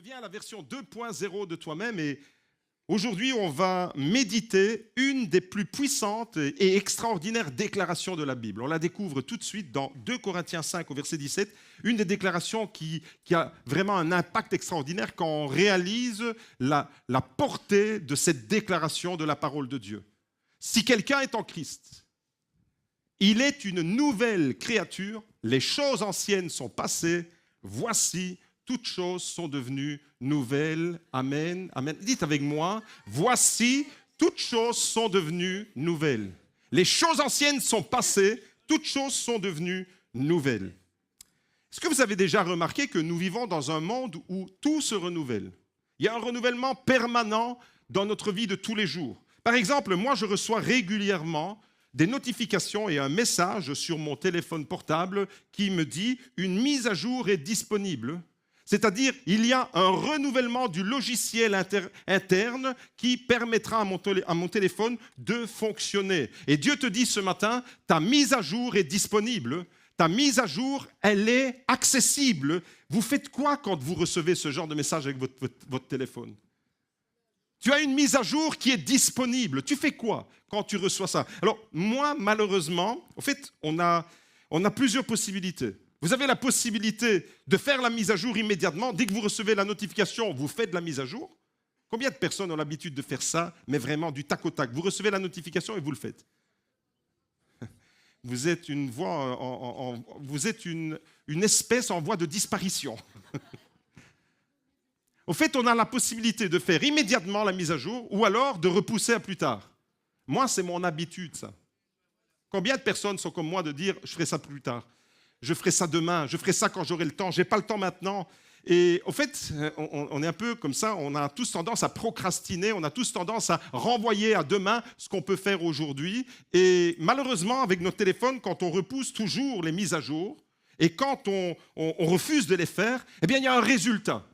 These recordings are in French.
bien à la version 2.0 de toi-même et aujourd'hui, on va méditer une des plus puissantes et extraordinaires déclarations de la Bible. On la découvre tout de suite dans 2 Corinthiens 5 au verset 17, une des déclarations qui a vraiment un impact extraordinaire quand on réalise la portée de cette déclaration de la parole de Dieu. Si quelqu'un est en Christ, il est une nouvelle créature, les choses anciennes sont passées, voici, toutes choses sont devenues nouvelles. Amen. Amen. Dites avec moi, voici, toutes choses sont devenues nouvelles. Les choses anciennes sont passées, toutes choses sont devenues nouvelles. Est-ce que vous avez déjà remarqué que nous vivons dans un monde où tout se renouvelle? Il y a un renouvellement permanent dans notre vie de tous les jours. Par exemple, moi, je reçois régulièrement des notifications et un message sur mon téléphone portable qui me dit « Une mise à jour est disponible ». C'est-à-dire, il y a un renouvellement du logiciel interne qui permettra à mon téléphone de fonctionner. Et Dieu te dit ce matin, ta mise à jour est disponible, ta mise à jour, elle est accessible. Vous faites quoi quand vous recevez ce genre de message avec votre téléphone? Tu as une mise à jour qui est disponible. Tu fais quoi quand tu reçois ça? Alors, moi, malheureusement, en fait, on a plusieurs possibilités. Vous avez la possibilité de faire la mise à jour immédiatement. Dès que vous recevez la notification, vous faites la mise à jour. Combien de personnes ont l'habitude de faire ça, mais vraiment du tac au tac? Vous recevez la notification et vous le faites. Vous êtes une espèce en voie de disparition. Au fait, on a la possibilité de faire immédiatement la mise à jour ou alors de repousser à plus tard. Moi, c'est mon habitude, ça. Combien de personnes sont comme moi de dire « je ferai ça plus tard ». Je ferai ça demain, je ferai ça quand j'aurai le temps, je n'ai pas le temps maintenant. Et au fait, on est un peu comme ça, on a tous tendance à procrastiner, on a tous tendance à renvoyer à demain ce qu'on peut faire aujourd'hui. Et malheureusement, avec notre téléphone, quand on repousse toujours les mises à jour et quand on refuse de les faire, eh bien, il y a un résultat.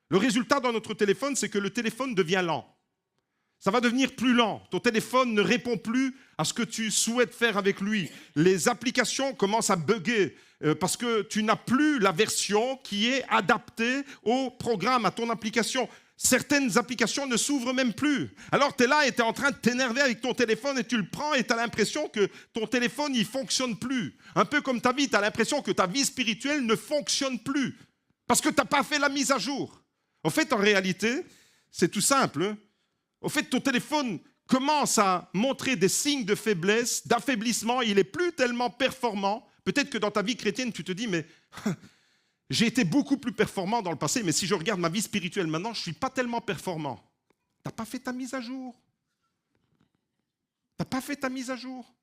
Le résultat dans notre téléphone, c'est que le téléphone devient lent. Ça va devenir plus lent. Ton téléphone ne répond plus à ce que tu souhaites faire avec lui. Les applications commencent à bugger parce que tu n'as plus la version qui est adaptée au programme, à ton application. Certaines applications ne s'ouvrent même plus. Alors, tu es là et tu es en train de t'énerver avec ton téléphone et tu le prends et tu as l'impression que ton téléphone, il ne fonctionne plus. Un peu comme ta vie, tu as l'impression que ta vie spirituelle ne fonctionne plus parce que tu n'as pas fait la mise à jour. En fait, en réalité, c'est tout simple. Au fait, ton téléphone commence à montrer des signes de faiblesse, d'affaiblissement, il n'est plus tellement performant. Peut-être que dans ta vie chrétienne, tu te dis, mais j'ai été beaucoup plus performant dans le passé, mais si je regarde ma vie spirituelle maintenant, je ne suis pas tellement performant. Tu n'as pas fait ta mise à jour. Tu n'as pas fait ta mise à jour.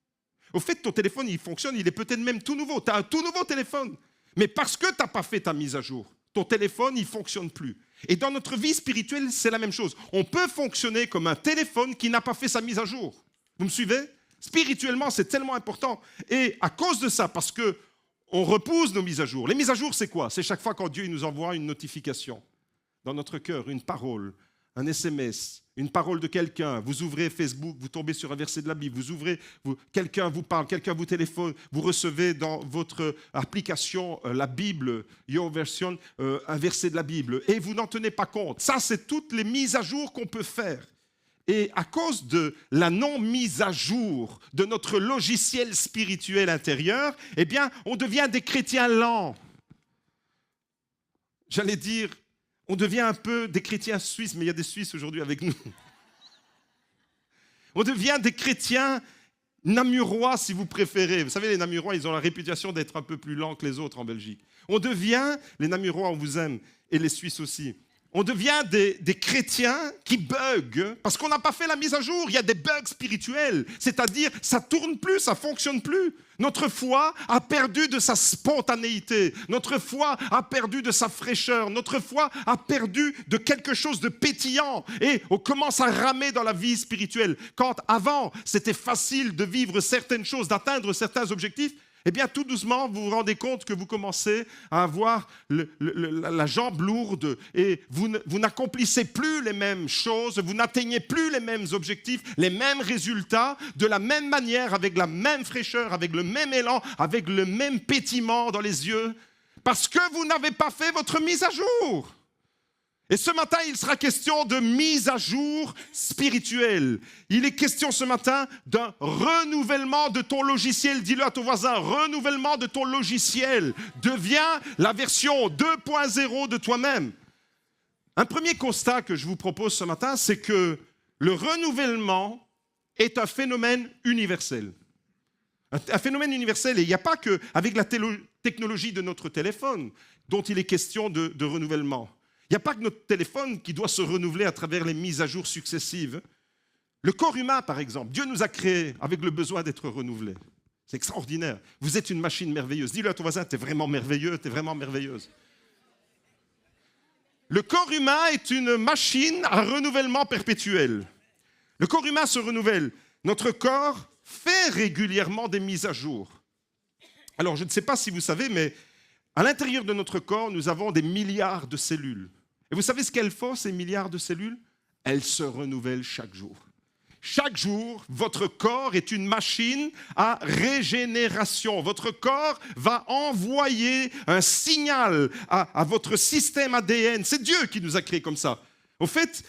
Au fait, ton téléphone, il fonctionne, il est peut-être même tout nouveau. Tu as un tout nouveau téléphone. Mais parce que tu n'as pas fait ta mise à jour, ton téléphone, il ne fonctionne plus. Et dans notre vie spirituelle, c'est la même chose. On peut fonctionner comme un téléphone qui n'a pas fait sa mise à jour. Vous me suivez? Spirituellement, c'est tellement important. Et à cause de ça, parce qu'on repousse nos mises à jour. Les mises à jour, c'est quoi? C'est chaque fois quand Dieu nous envoie une notification dans notre cœur, une parole, un SMS, une parole de quelqu'un. Vous ouvrez Facebook, vous tombez sur un verset de la Bible. Quelqu'un vous parle, quelqu'un vous téléphone. Vous recevez dans votre application la Bible, Your Version, un verset de la Bible. Et vous n'en tenez pas compte. Ça, c'est toutes les mises à jour qu'on peut faire. Et à cause de la non-mise à jour de notre logiciel spirituel intérieur, eh bien, on devient des chrétiens lents. J'allais dire, on devient un peu des chrétiens suisses, mais il y a des Suisses aujourd'hui avec nous. On devient des chrétiens namurois, si vous préférez. Vous savez, les namurois, ils ont la réputation d'être un peu plus lents que les autres en Belgique. On devient, les namurois, on vous aime, et les Suisses aussi. On devient des chrétiens qui buguent parce qu'on n'a pas fait la mise à jour. Il y a des bugs spirituels, c'est-à-dire ça ne tourne plus, ça ne fonctionne plus. Notre foi a perdu de sa spontanéité. Notre foi a perdu de sa fraîcheur. Notre foi a perdu de quelque chose de pétillant. Et on commence à ramer dans la vie spirituelle. Quand avant, c'était facile de vivre certaines choses, d'atteindre certains objectifs, eh bien, tout doucement, vous vous rendez compte que vous commencez à avoir la jambe lourde et vous n'accomplissez plus les mêmes choses, vous n'atteignez plus les mêmes objectifs, les mêmes résultats, de la même manière, avec la même fraîcheur, avec le même élan, avec le même pétillement dans les yeux, parce que vous n'avez pas fait votre mise à jour. Et ce matin, il sera question de mise à jour spirituelle. Il est question ce matin d'un renouvellement de ton logiciel. Dis-le à ton voisin, renouvellement de ton logiciel. Deviens la version 2.0 de toi-même. Un premier constat que je vous propose ce matin, c'est que le renouvellement est un phénomène universel. Un phénomène universel, et il n'y a pas qu'avec la technologie de notre téléphone dont il est question de renouvellement. Il n'y a pas que notre téléphone qui doit se renouveler à travers les mises à jour successives. Le corps humain, par exemple, Dieu nous a créés avec le besoin d'être renouvelés. C'est extraordinaire. Vous êtes une machine merveilleuse. Dis-le à ton voisin, tu es vraiment merveilleux, tu es vraiment merveilleuse. Le corps humain est une machine à renouvellement perpétuel. Le corps humain se renouvelle. Notre corps fait régulièrement des mises à jour. Alors, je ne sais pas si vous savez, mais à l'intérieur de notre corps, nous avons des milliards de cellules. Et vous savez ce qu'elles font, ces milliards de cellules? Elles se renouvellent chaque jour. Chaque jour, votre corps est une machine à régénération. Votre corps va envoyer un signal à votre système ADN. C'est Dieu qui nous a créés comme ça. En fait,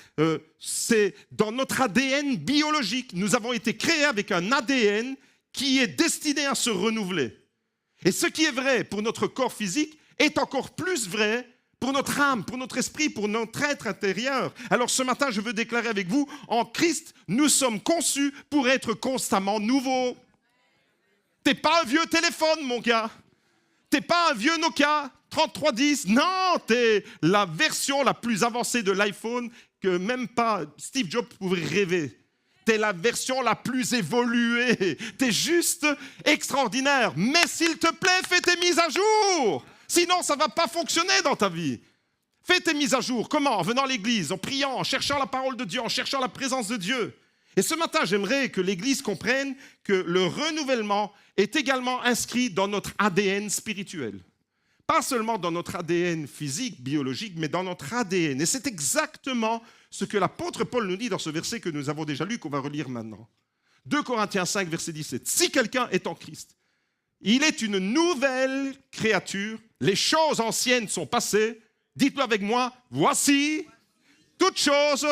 c'est dans notre ADN biologique. Nous avons été créés avec un ADN qui est destiné à se renouveler. Et ce qui est vrai pour notre corps physique est encore plus vrai pour notre âme, pour notre esprit, pour notre être intérieur. Alors ce matin, je veux déclarer avec vous, en Christ, nous sommes conçus pour être constamment nouveaux. T'es pas un vieux téléphone, mon gars. T'es pas un vieux Nokia 3310. Non, t'es la version la plus avancée de l'iPhone que même pas Steve Jobs pouvait rêver. T'es la version la plus évoluée. T'es juste extraordinaire. Mais s'il te plaît, fais tes mises à jour. Sinon, ça ne va pas fonctionner dans ta vie. Fais tes mises à jour. Comment? En venant à l'église, en priant, en cherchant la parole de Dieu, en cherchant la présence de Dieu. Et ce matin, j'aimerais que l'église comprenne que le renouvellement est également inscrit dans notre ADN spirituel. Pas seulement dans notre ADN physique, biologique, mais dans notre ADN. Et c'est exactement ce que l'apôtre Paul nous dit dans ce verset que nous avons déjà lu, qu'on va relire maintenant. 2 Corinthiens 5, verset 17. Si quelqu'un est en Christ, il est une nouvelle créature. Les choses anciennes sont passées. Dites-le avec moi. Voici, toutes choses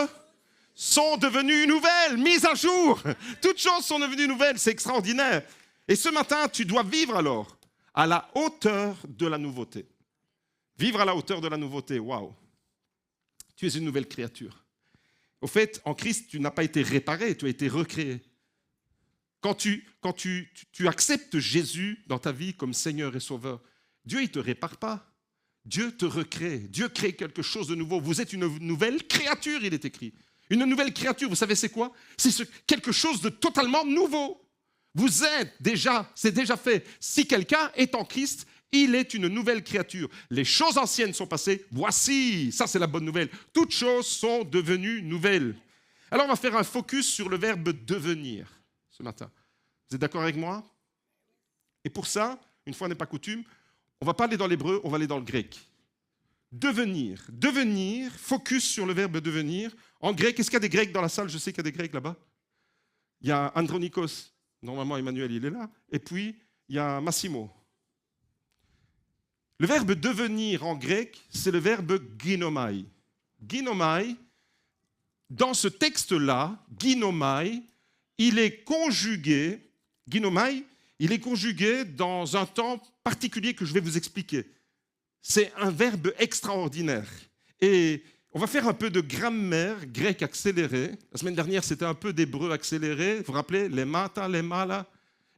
sont devenues nouvelles, mises à jour. Toutes choses sont devenues nouvelles. C'est extraordinaire. Et ce matin, tu dois vivre alors à la hauteur de la nouveauté. Vivre à la hauteur de la nouveauté. Waouh. Tu es une nouvelle créature. Au fait, en Christ, tu n'as pas été réparé, tu as été recréé. Quand tu acceptes Jésus dans ta vie comme Seigneur et Sauveur, Dieu, il ne te répare pas. Dieu te recrée. Dieu crée quelque chose de nouveau. Vous êtes une nouvelle créature, il est écrit. Une nouvelle créature, vous savez c'est quoi? C'est quelque chose de totalement nouveau. Vous êtes déjà, c'est déjà fait. Si quelqu'un est en Christ, il est une nouvelle créature. Les choses anciennes sont passées. Voici, ça c'est la bonne nouvelle. Toutes choses sont devenues nouvelles. Alors on va faire un focus sur le verbe devenir ce matin. Vous êtes d'accord avec moi? Et pour ça, une fois n'est pas coutume, on ne va pas aller dans l'hébreu, on va aller dans le grec. Devenir. Devenir, focus sur le verbe devenir. En grec, est-ce qu'il y a des Grecs dans la salle? Je sais qu'il y a des Grecs là-bas. Il y a Andronikos. Normalement, Emmanuel, il est là. Et puis, il y a Massimo. Le verbe devenir en grec, c'est le verbe ginomai. Ginomai, dans ce texte-là, ginomai, il est conjugué, ginomai, il est conjugué dans un temps particulier que je vais vous expliquer. C'est un verbe extraordinaire. Et on va faire un peu de grammaire grecque accélérée. La semaine dernière, c'était un peu d'hébreu accéléré. Vous vous rappelez, les mata, les mala.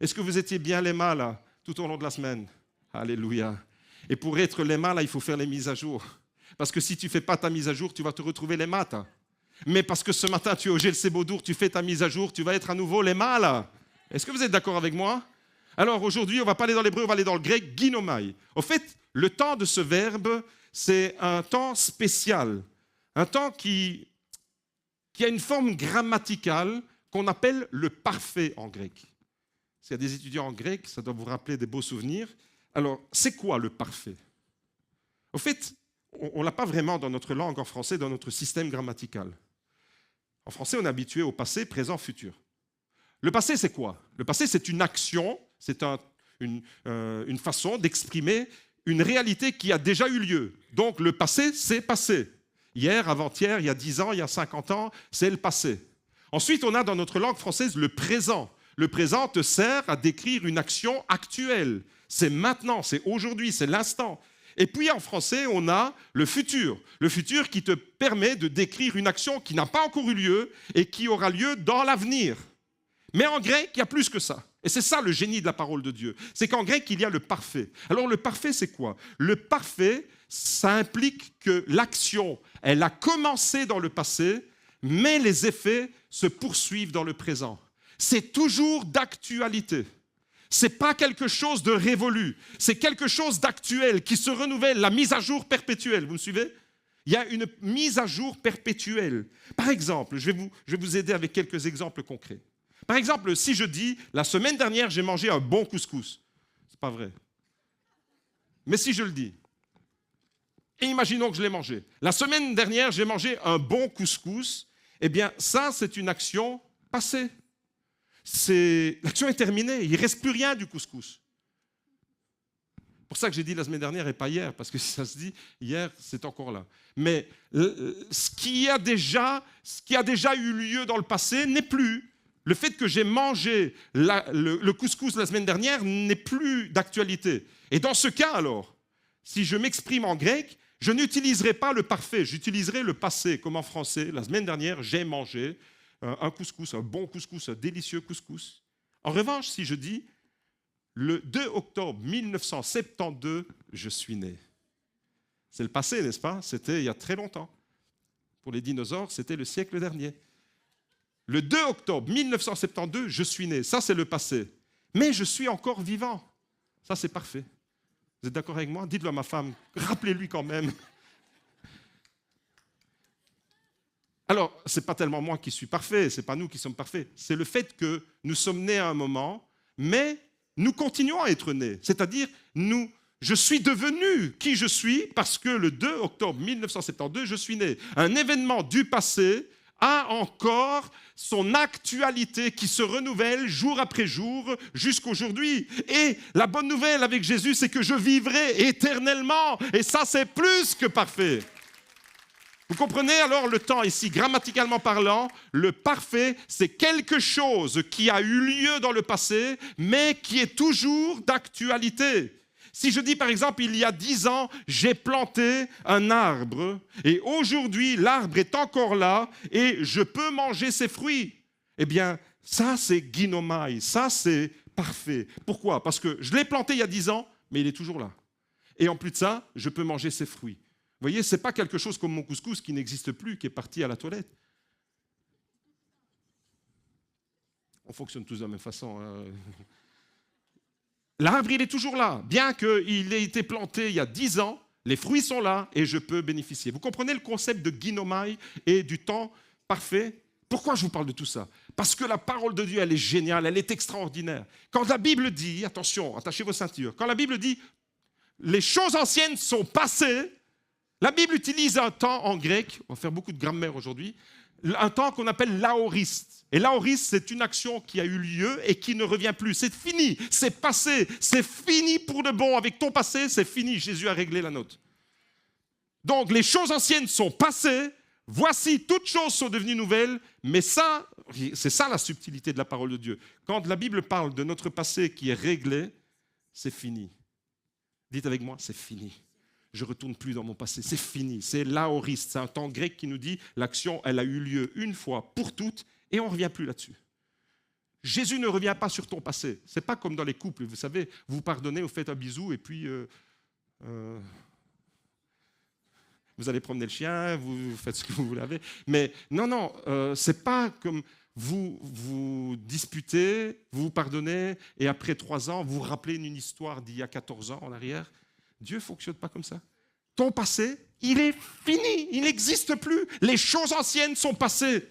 Est-ce que vous étiez bien les mala tout au long de la semaine? Alléluia. Et pour être les mala, il faut faire les mises à jour. Parce que si tu ne fais pas ta mise à jour, tu vas te retrouver les mata. Mais parce que ce matin, tu es au GLC Beaudour, tu fais ta mise à jour, tu vas être à nouveau les mala. Est-ce que vous êtes d'accord avec moi? Alors aujourd'hui, on ne va pas aller dans l'hébreu, on va aller dans le grec ginomai. Au fait, le temps de ce verbe, c'est un temps spécial. Un temps qui a une forme grammaticale qu'on appelle le parfait en grec. S'il y a des étudiants en grec, ça doit vous rappeler des beaux souvenirs. Alors, c'est quoi le parfait? Au fait, on ne l'a pas vraiment dans notre langue en français, dans notre système grammatical. En français, on est habitué au passé, présent, futur. Le passé, c'est quoi? Le passé, c'est une action, c'est une façon d'exprimer une réalité qui a déjà eu lieu. Donc, le passé, c'est passé. Hier, avant-hier, il y a 10 ans, il y a 50 ans, c'est le passé. Ensuite, on a dans notre langue française le présent. Le présent te sert à décrire une action actuelle. C'est maintenant, c'est aujourd'hui, c'est l'instant. Et puis en français, on a le futur. Le futur qui te permet de décrire une action qui n'a pas encore eu lieu et qui aura lieu dans l'avenir. Mais en grec, il y a plus que ça. Et c'est ça le génie de la parole de Dieu. C'est qu'en grec, il y a le parfait. Alors le parfait, c'est quoi? Le parfait, ça implique que l'action, elle a commencé dans le passé, mais les effets se poursuivent dans le présent. C'est toujours d'actualité. Ce n'est pas quelque chose de révolu, c'est quelque chose d'actuel qui se renouvelle, la mise à jour perpétuelle, vous me suivez? Il y a une mise à jour perpétuelle. Par exemple, je vais vous aider avec quelques exemples concrets. Par exemple, si je dis, la semaine dernière, j'ai mangé un bon couscous. Ce n'est pas vrai. Mais si je le dis, et imaginons que je l'ai mangé. La semaine dernière, j'ai mangé un bon couscous. Eh bien, ça, c'est une action passée. L'action est terminée, il ne reste plus rien du couscous. C'est pour ça que j'ai dit la semaine dernière et pas hier, parce que si ça se dit, hier, c'est encore là. Mais ce qui a déjà eu lieu dans le passé n'est plus. Le fait que j'ai mangé le couscous la semaine dernière n'est plus d'actualité. Et dans ce cas, alors, si je m'exprime en grec, je n'utiliserai pas le parfait, j'utiliserai le passé, comme en français. La semaine dernière, j'ai mangé un couscous, un bon couscous, un délicieux couscous. En revanche, si je dis le 2 octobre 1972, je suis né. C'est le passé, n'est-ce pas? C'était il y a très longtemps. Pour les dinosaures, c'était le siècle dernier. Le 2 octobre 1972, je suis né. Ça, c'est le passé. Mais je suis encore vivant. Ça, c'est parfait. Vous êtes d'accord avec moi? Dites-le à ma femme. Rappelez-lui quand même. Alors, ce n'est pas tellement moi qui suis parfait, ce n'est pas nous qui sommes parfaits. C'est le fait que nous sommes nés à un moment, mais nous continuons à être nés. C'est-à-dire, je suis devenu qui je suis parce que le 2 octobre 1972, je suis né. Un événement du passé a encore son actualité qui se renouvelle jour après jour jusqu'aujourd'hui. Et la bonne nouvelle avec Jésus, c'est que je vivrai éternellement. Et ça, c'est plus que parfait. Vous comprenez alors le temps ici, grammaticalement parlant, le parfait, c'est quelque chose qui a eu lieu dans le passé, mais qui est toujours d'actualité. Si je dis par exemple, il y a 10 ans, j'ai planté un arbre, et aujourd'hui, l'arbre est encore là, et je peux manger ses fruits, eh bien, ça c'est ginomai, ça c'est parfait. Pourquoi? Parce que je l'ai planté il y a 10 ans, mais il est toujours là. Et en plus de ça, je peux manger ses fruits. Vous voyez, ce n'est pas quelque chose comme mon couscous qui n'existe plus, qui est parti à la toilette. On fonctionne tous de la même façon. L'arbre, il est toujours là. Bien qu'il ait été planté il y a 10 ans, les fruits sont là et je peux bénéficier. Vous comprenez le concept de ginomai et du temps parfait? Pourquoi je vous parle de tout ça? Parce que la parole de Dieu, elle est géniale, elle est extraordinaire. Quand la Bible dit, attention, attachez vos ceintures, quand la Bible dit « les choses anciennes sont passées », la Bible utilise un temps en grec, on va faire beaucoup de grammaire aujourd'hui, un temps qu'on appelle l'aoriste. Et l'aoriste, c'est une action qui a eu lieu et qui ne revient plus. C'est fini, c'est passé, c'est fini pour de bon. Avec ton passé, c'est fini. Jésus a réglé la note. Donc, les choses anciennes sont passées. Voici, toutes choses sont devenues nouvelles. Mais ça, c'est ça la subtilité de la parole de Dieu. Quand la Bible parle de notre passé qui est réglé, c'est fini. Dites avec moi, c'est fini. Je ne retourne plus dans mon passé, c'est fini, c'est l'aoriste, c'est un temps grec qui nous dit l'action, elle a eu lieu une fois pour toutes et on ne revient plus là-dessus. Jésus ne revient pas sur ton passé, ce n'est pas comme dans les couples, vous savez, vous pardonnez, vous faites un bisou et puis vous allez promener le chien, vous faites ce que vous voulez, mais non, ce n'est pas comme vous disputez, vous pardonnez et après 3 ans, vous vous rappelez une histoire d'il y a 14 ans en arrière. Dieu ne fonctionne pas comme ça. Ton passé, il est fini, il n'existe plus. Les choses anciennes sont passées.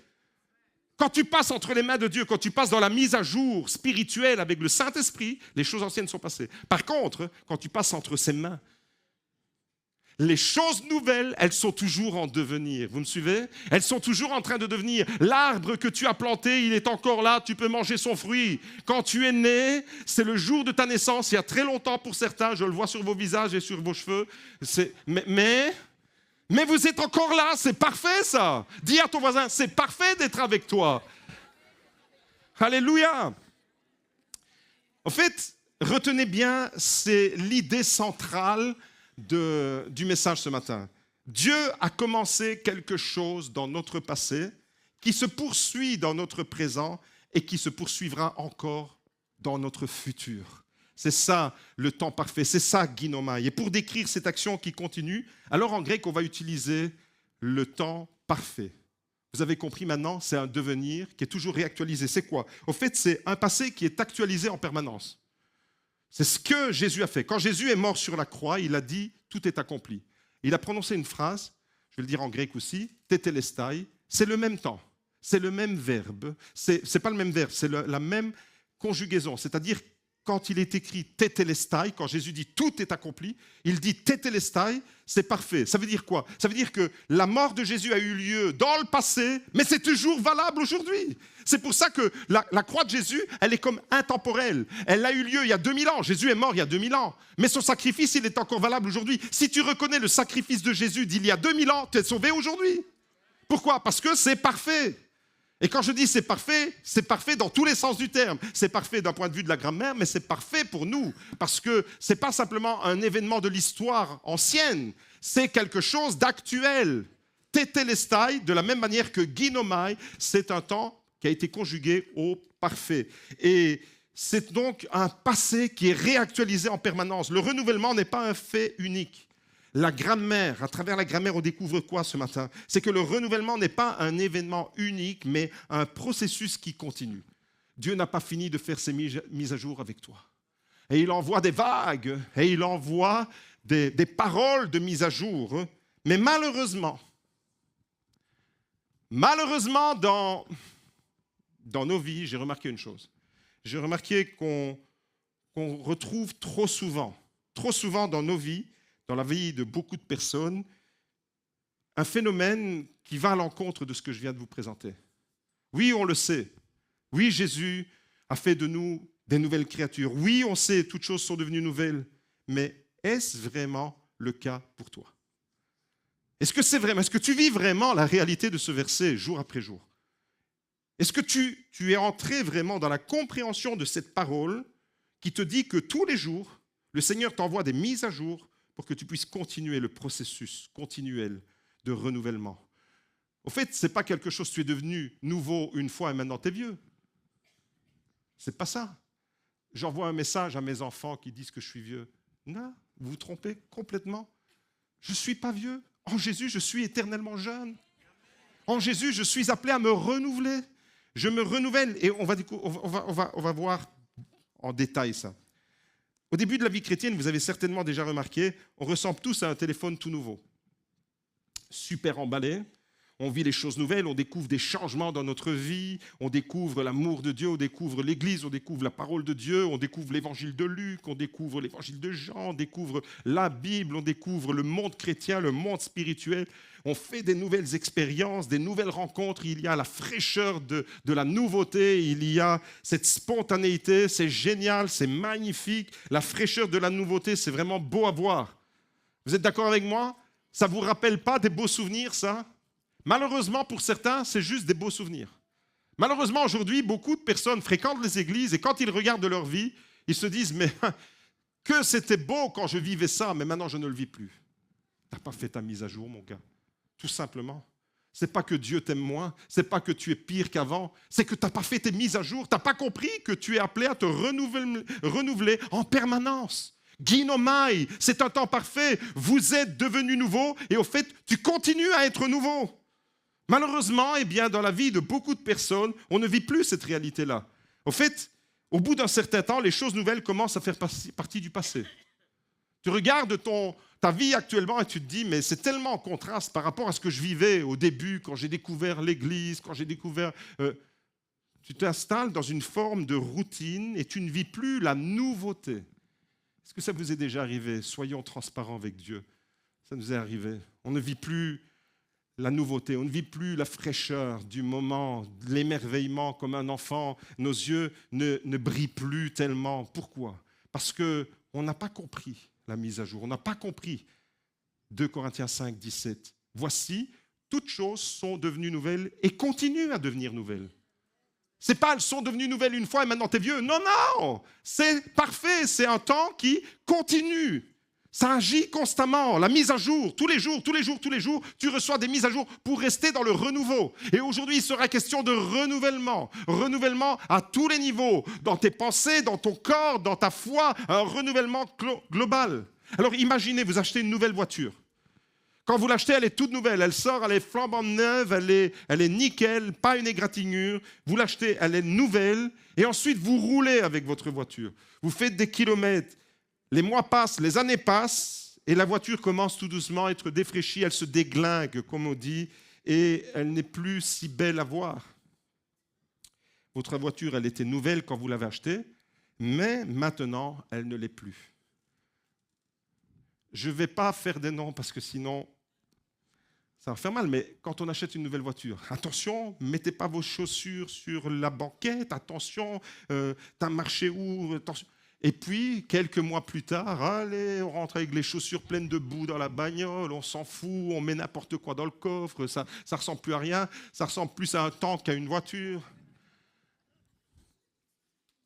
Quand tu passes entre les mains de Dieu, quand tu passes dans la mise à jour spirituelle avec le Saint-Esprit, les choses anciennes sont passées. Par contre, quand tu passes entre ses mains, les choses nouvelles, elles sont toujours en devenir. Vous me suivez? Elles sont toujours en train de devenir. L'arbre que tu as planté, il est encore là, tu peux manger son fruit. Quand tu es né, c'est le jour de ta naissance, il y a très longtemps pour certains, je le vois sur vos visages et sur vos cheveux. Mais Mais vous êtes encore là, c'est parfait ça. Dis à ton voisin, c'est parfait d'être avec toi. Alléluia. En fait, retenez bien, c'est l'idée centrale du message ce matin. Dieu a commencé quelque chose dans notre passé qui se poursuit dans notre présent et qui se poursuivra encore dans notre futur. C'est ça le temps parfait, c'est ça ginomai. Et pour décrire cette action qui continue, alors en grec on va utiliser le temps parfait. Vous avez compris maintenant, c'est un devenir qui est toujours réactualisé. C'est quoi? Au fait, c'est un passé qui est actualisé en permanence. C'est ce que Jésus a fait. Quand Jésus est mort sur la croix, il a dit « tout est accompli ». Il a prononcé une phrase, je vais le dire en grec aussi, « tetelestai », c'est le même temps, c'est le même verbe, c'est pas le même verbe, c'est la même conjugaison. C'est-à-dire, quand il est écrit « tetelestai », quand Jésus dit « tout est accompli », il dit « tetelestai », c'est parfait. Ça veut dire quoi? Ça veut dire que la mort de Jésus a eu lieu dans le passé, mais c'est toujours valable aujourd'hui. C'est pour ça que la croix de Jésus, elle est comme intemporelle. Elle a eu lieu il y a 2000 ans. Jésus est mort il y a 2000 ans. Mais son sacrifice, il est encore valable aujourd'hui. Si tu reconnais le sacrifice de Jésus d'il y a 2000 ans, tu es sauvé aujourd'hui. Pourquoi? Parce que c'est parfait. Et quand je dis c'est parfait dans tous les sens du terme. C'est parfait d'un point de vue de la grammaire, mais c'est parfait pour nous. Parce que ce n'est pas simplement un événement de l'histoire ancienne, c'est quelque chose d'actuel. Tetelestai, de la même manière que ginomai, c'est un temps qui a été conjugué au parfait. Et c'est donc un passé qui est réactualisé en permanence. Le renouvellement n'est pas un fait unique. La grammaire, à travers la grammaire, on découvre quoi ce matin? C'est que le renouvellement n'est pas un événement unique, mais un processus qui continue. Dieu n'a pas fini de faire ses mises à jour avec toi. Et il envoie des vagues, et il envoie des paroles de mise à jour. Mais malheureusement, dans nos vies, j'ai remarqué une chose. J'ai remarqué qu'on retrouve trop souvent dans nos vies, dans la vie de beaucoup de personnes, un phénomène qui va à l'encontre de ce que je viens de vous présenter. Oui, on le sait. Oui, Jésus a fait de nous des nouvelles créatures. Oui, on sait, toutes choses sont devenues nouvelles. Mais est-ce vraiment le cas pour toi? Est-ce que c'est vraiment? Est-ce que tu vis vraiment la réalité de ce verset jour après jour? Est-ce que tu es entré vraiment dans la compréhension de cette parole qui te dit que tous les jours, le Seigneur t'envoie des mises à jour pour que tu puisses continuer le processus continuel de renouvellement? Au fait, ce n'est pas quelque chose, tu es devenu nouveau une fois et maintenant tu es vieux. Ce n'est pas ça. J'envoie un message à mes enfants qui disent que je suis vieux. Non, vous vous trompez complètement. Je ne suis pas vieux. En Jésus, je suis éternellement jeune. En Jésus, je suis appelé à me renouveler. Je me renouvelle et on va voir en détail ça. Au début de la vie chrétienne, vous avez certainement déjà remarqué, on ressemble tous à un téléphone tout nouveau. Super emballé, on vit les choses nouvelles, on découvre des changements dans notre vie, on découvre l'amour de Dieu, on découvre l'Église, on découvre la parole de Dieu, on découvre l'évangile de Luc, on découvre l'évangile de Jean, on découvre la Bible, on découvre le monde chrétien, le monde spirituel. On fait des nouvelles expériences, des nouvelles rencontres, il y a la fraîcheur de la nouveauté, il y a cette spontanéité, c'est génial, c'est magnifique. La fraîcheur de la nouveauté, c'est vraiment beau à voir. Vous êtes d'accord avec moi? Ça ne vous rappelle pas des beaux souvenirs, ça? Malheureusement, pour certains, c'est juste des beaux souvenirs. Malheureusement, aujourd'hui, beaucoup de personnes fréquentent les églises et quand ils regardent leur vie, ils se disent « mais que c'était beau quand je vivais ça, mais maintenant je ne le vis plus. » Tu n'as pas fait ta mise à jour, mon gars. Tout simplement. Ce n'est pas que Dieu t'aime moins, ce n'est pas que tu es pire qu'avant, c'est que tu n'as pas fait tes mises à jour, tu n'as pas compris que tu es appelé à te renouveler en permanence. Ginomai, c'est un temps parfait, vous êtes devenus nouveaux et au fait, tu continues à être nouveau. Malheureusement, eh bien, dans la vie de beaucoup de personnes, on ne vit plus cette réalité-là. Au fait, au bout d'un certain temps, les choses nouvelles commencent à faire partie du passé. Tu regardes ta vie actuellement et tu te dis, mais c'est tellement en contraste par rapport à ce que je vivais au début, quand j'ai découvert l'Église, quand j'ai découvert... tu t'installes dans une forme de routine et tu ne vis plus la nouveauté. Est-ce que ça vous est déjà arrivé? Soyons transparents avec Dieu. Ça nous est arrivé. On ne vit plus la nouveauté, on ne vit plus la fraîcheur du moment, l'émerveillement comme un enfant. Nos yeux ne brillent plus tellement. Pourquoi? Parce qu'on n'a pas compris la mise à jour. On n'a pas compris 2 Corinthiens 5, 17. voici, toutes choses sont devenues nouvelles et continuent à devenir nouvelles. C'est pas elles sont devenues nouvelles une fois et maintenant t'es vieux. Non, non, c'est parfait, c'est un temps qui continue. Ça agit constamment, la mise à jour, tous les jours, tu reçois des mises à jour pour rester dans le renouveau. Et aujourd'hui, il sera question de renouvellement à tous les niveaux, dans tes pensées, dans ton corps, dans ta foi, un renouvellement global. Alors imaginez, vous achetez une nouvelle voiture. Quand vous l'achetez, elle est toute nouvelle, elle sort, elle est flambant neuve, elle est nickel, pas une égratignure. Vous l'achetez, elle est nouvelle, et ensuite vous roulez avec votre voiture. Vous faites des kilomètres. Les mois passent, les années passent, et la voiture commence tout doucement à être défraîchie, elle se déglingue, comme on dit, et elle n'est plus si belle à voir. Votre voiture, elle était nouvelle quand vous l'avez achetée, mais maintenant, elle ne l'est plus. Je ne vais pas faire des noms, parce que sinon, ça va faire mal, mais quand on achète une nouvelle voiture, attention, ne mettez pas vos chaussures sur la banquette, attention, t'as marché où, attention. Et puis, quelques mois plus tard, allez, on rentre avec les chaussures pleines de boue dans la bagnole, on s'en fout, on met n'importe quoi dans le coffre, ça ne ressemble plus à rien, ça ressemble plus à un tank qu'à une voiture.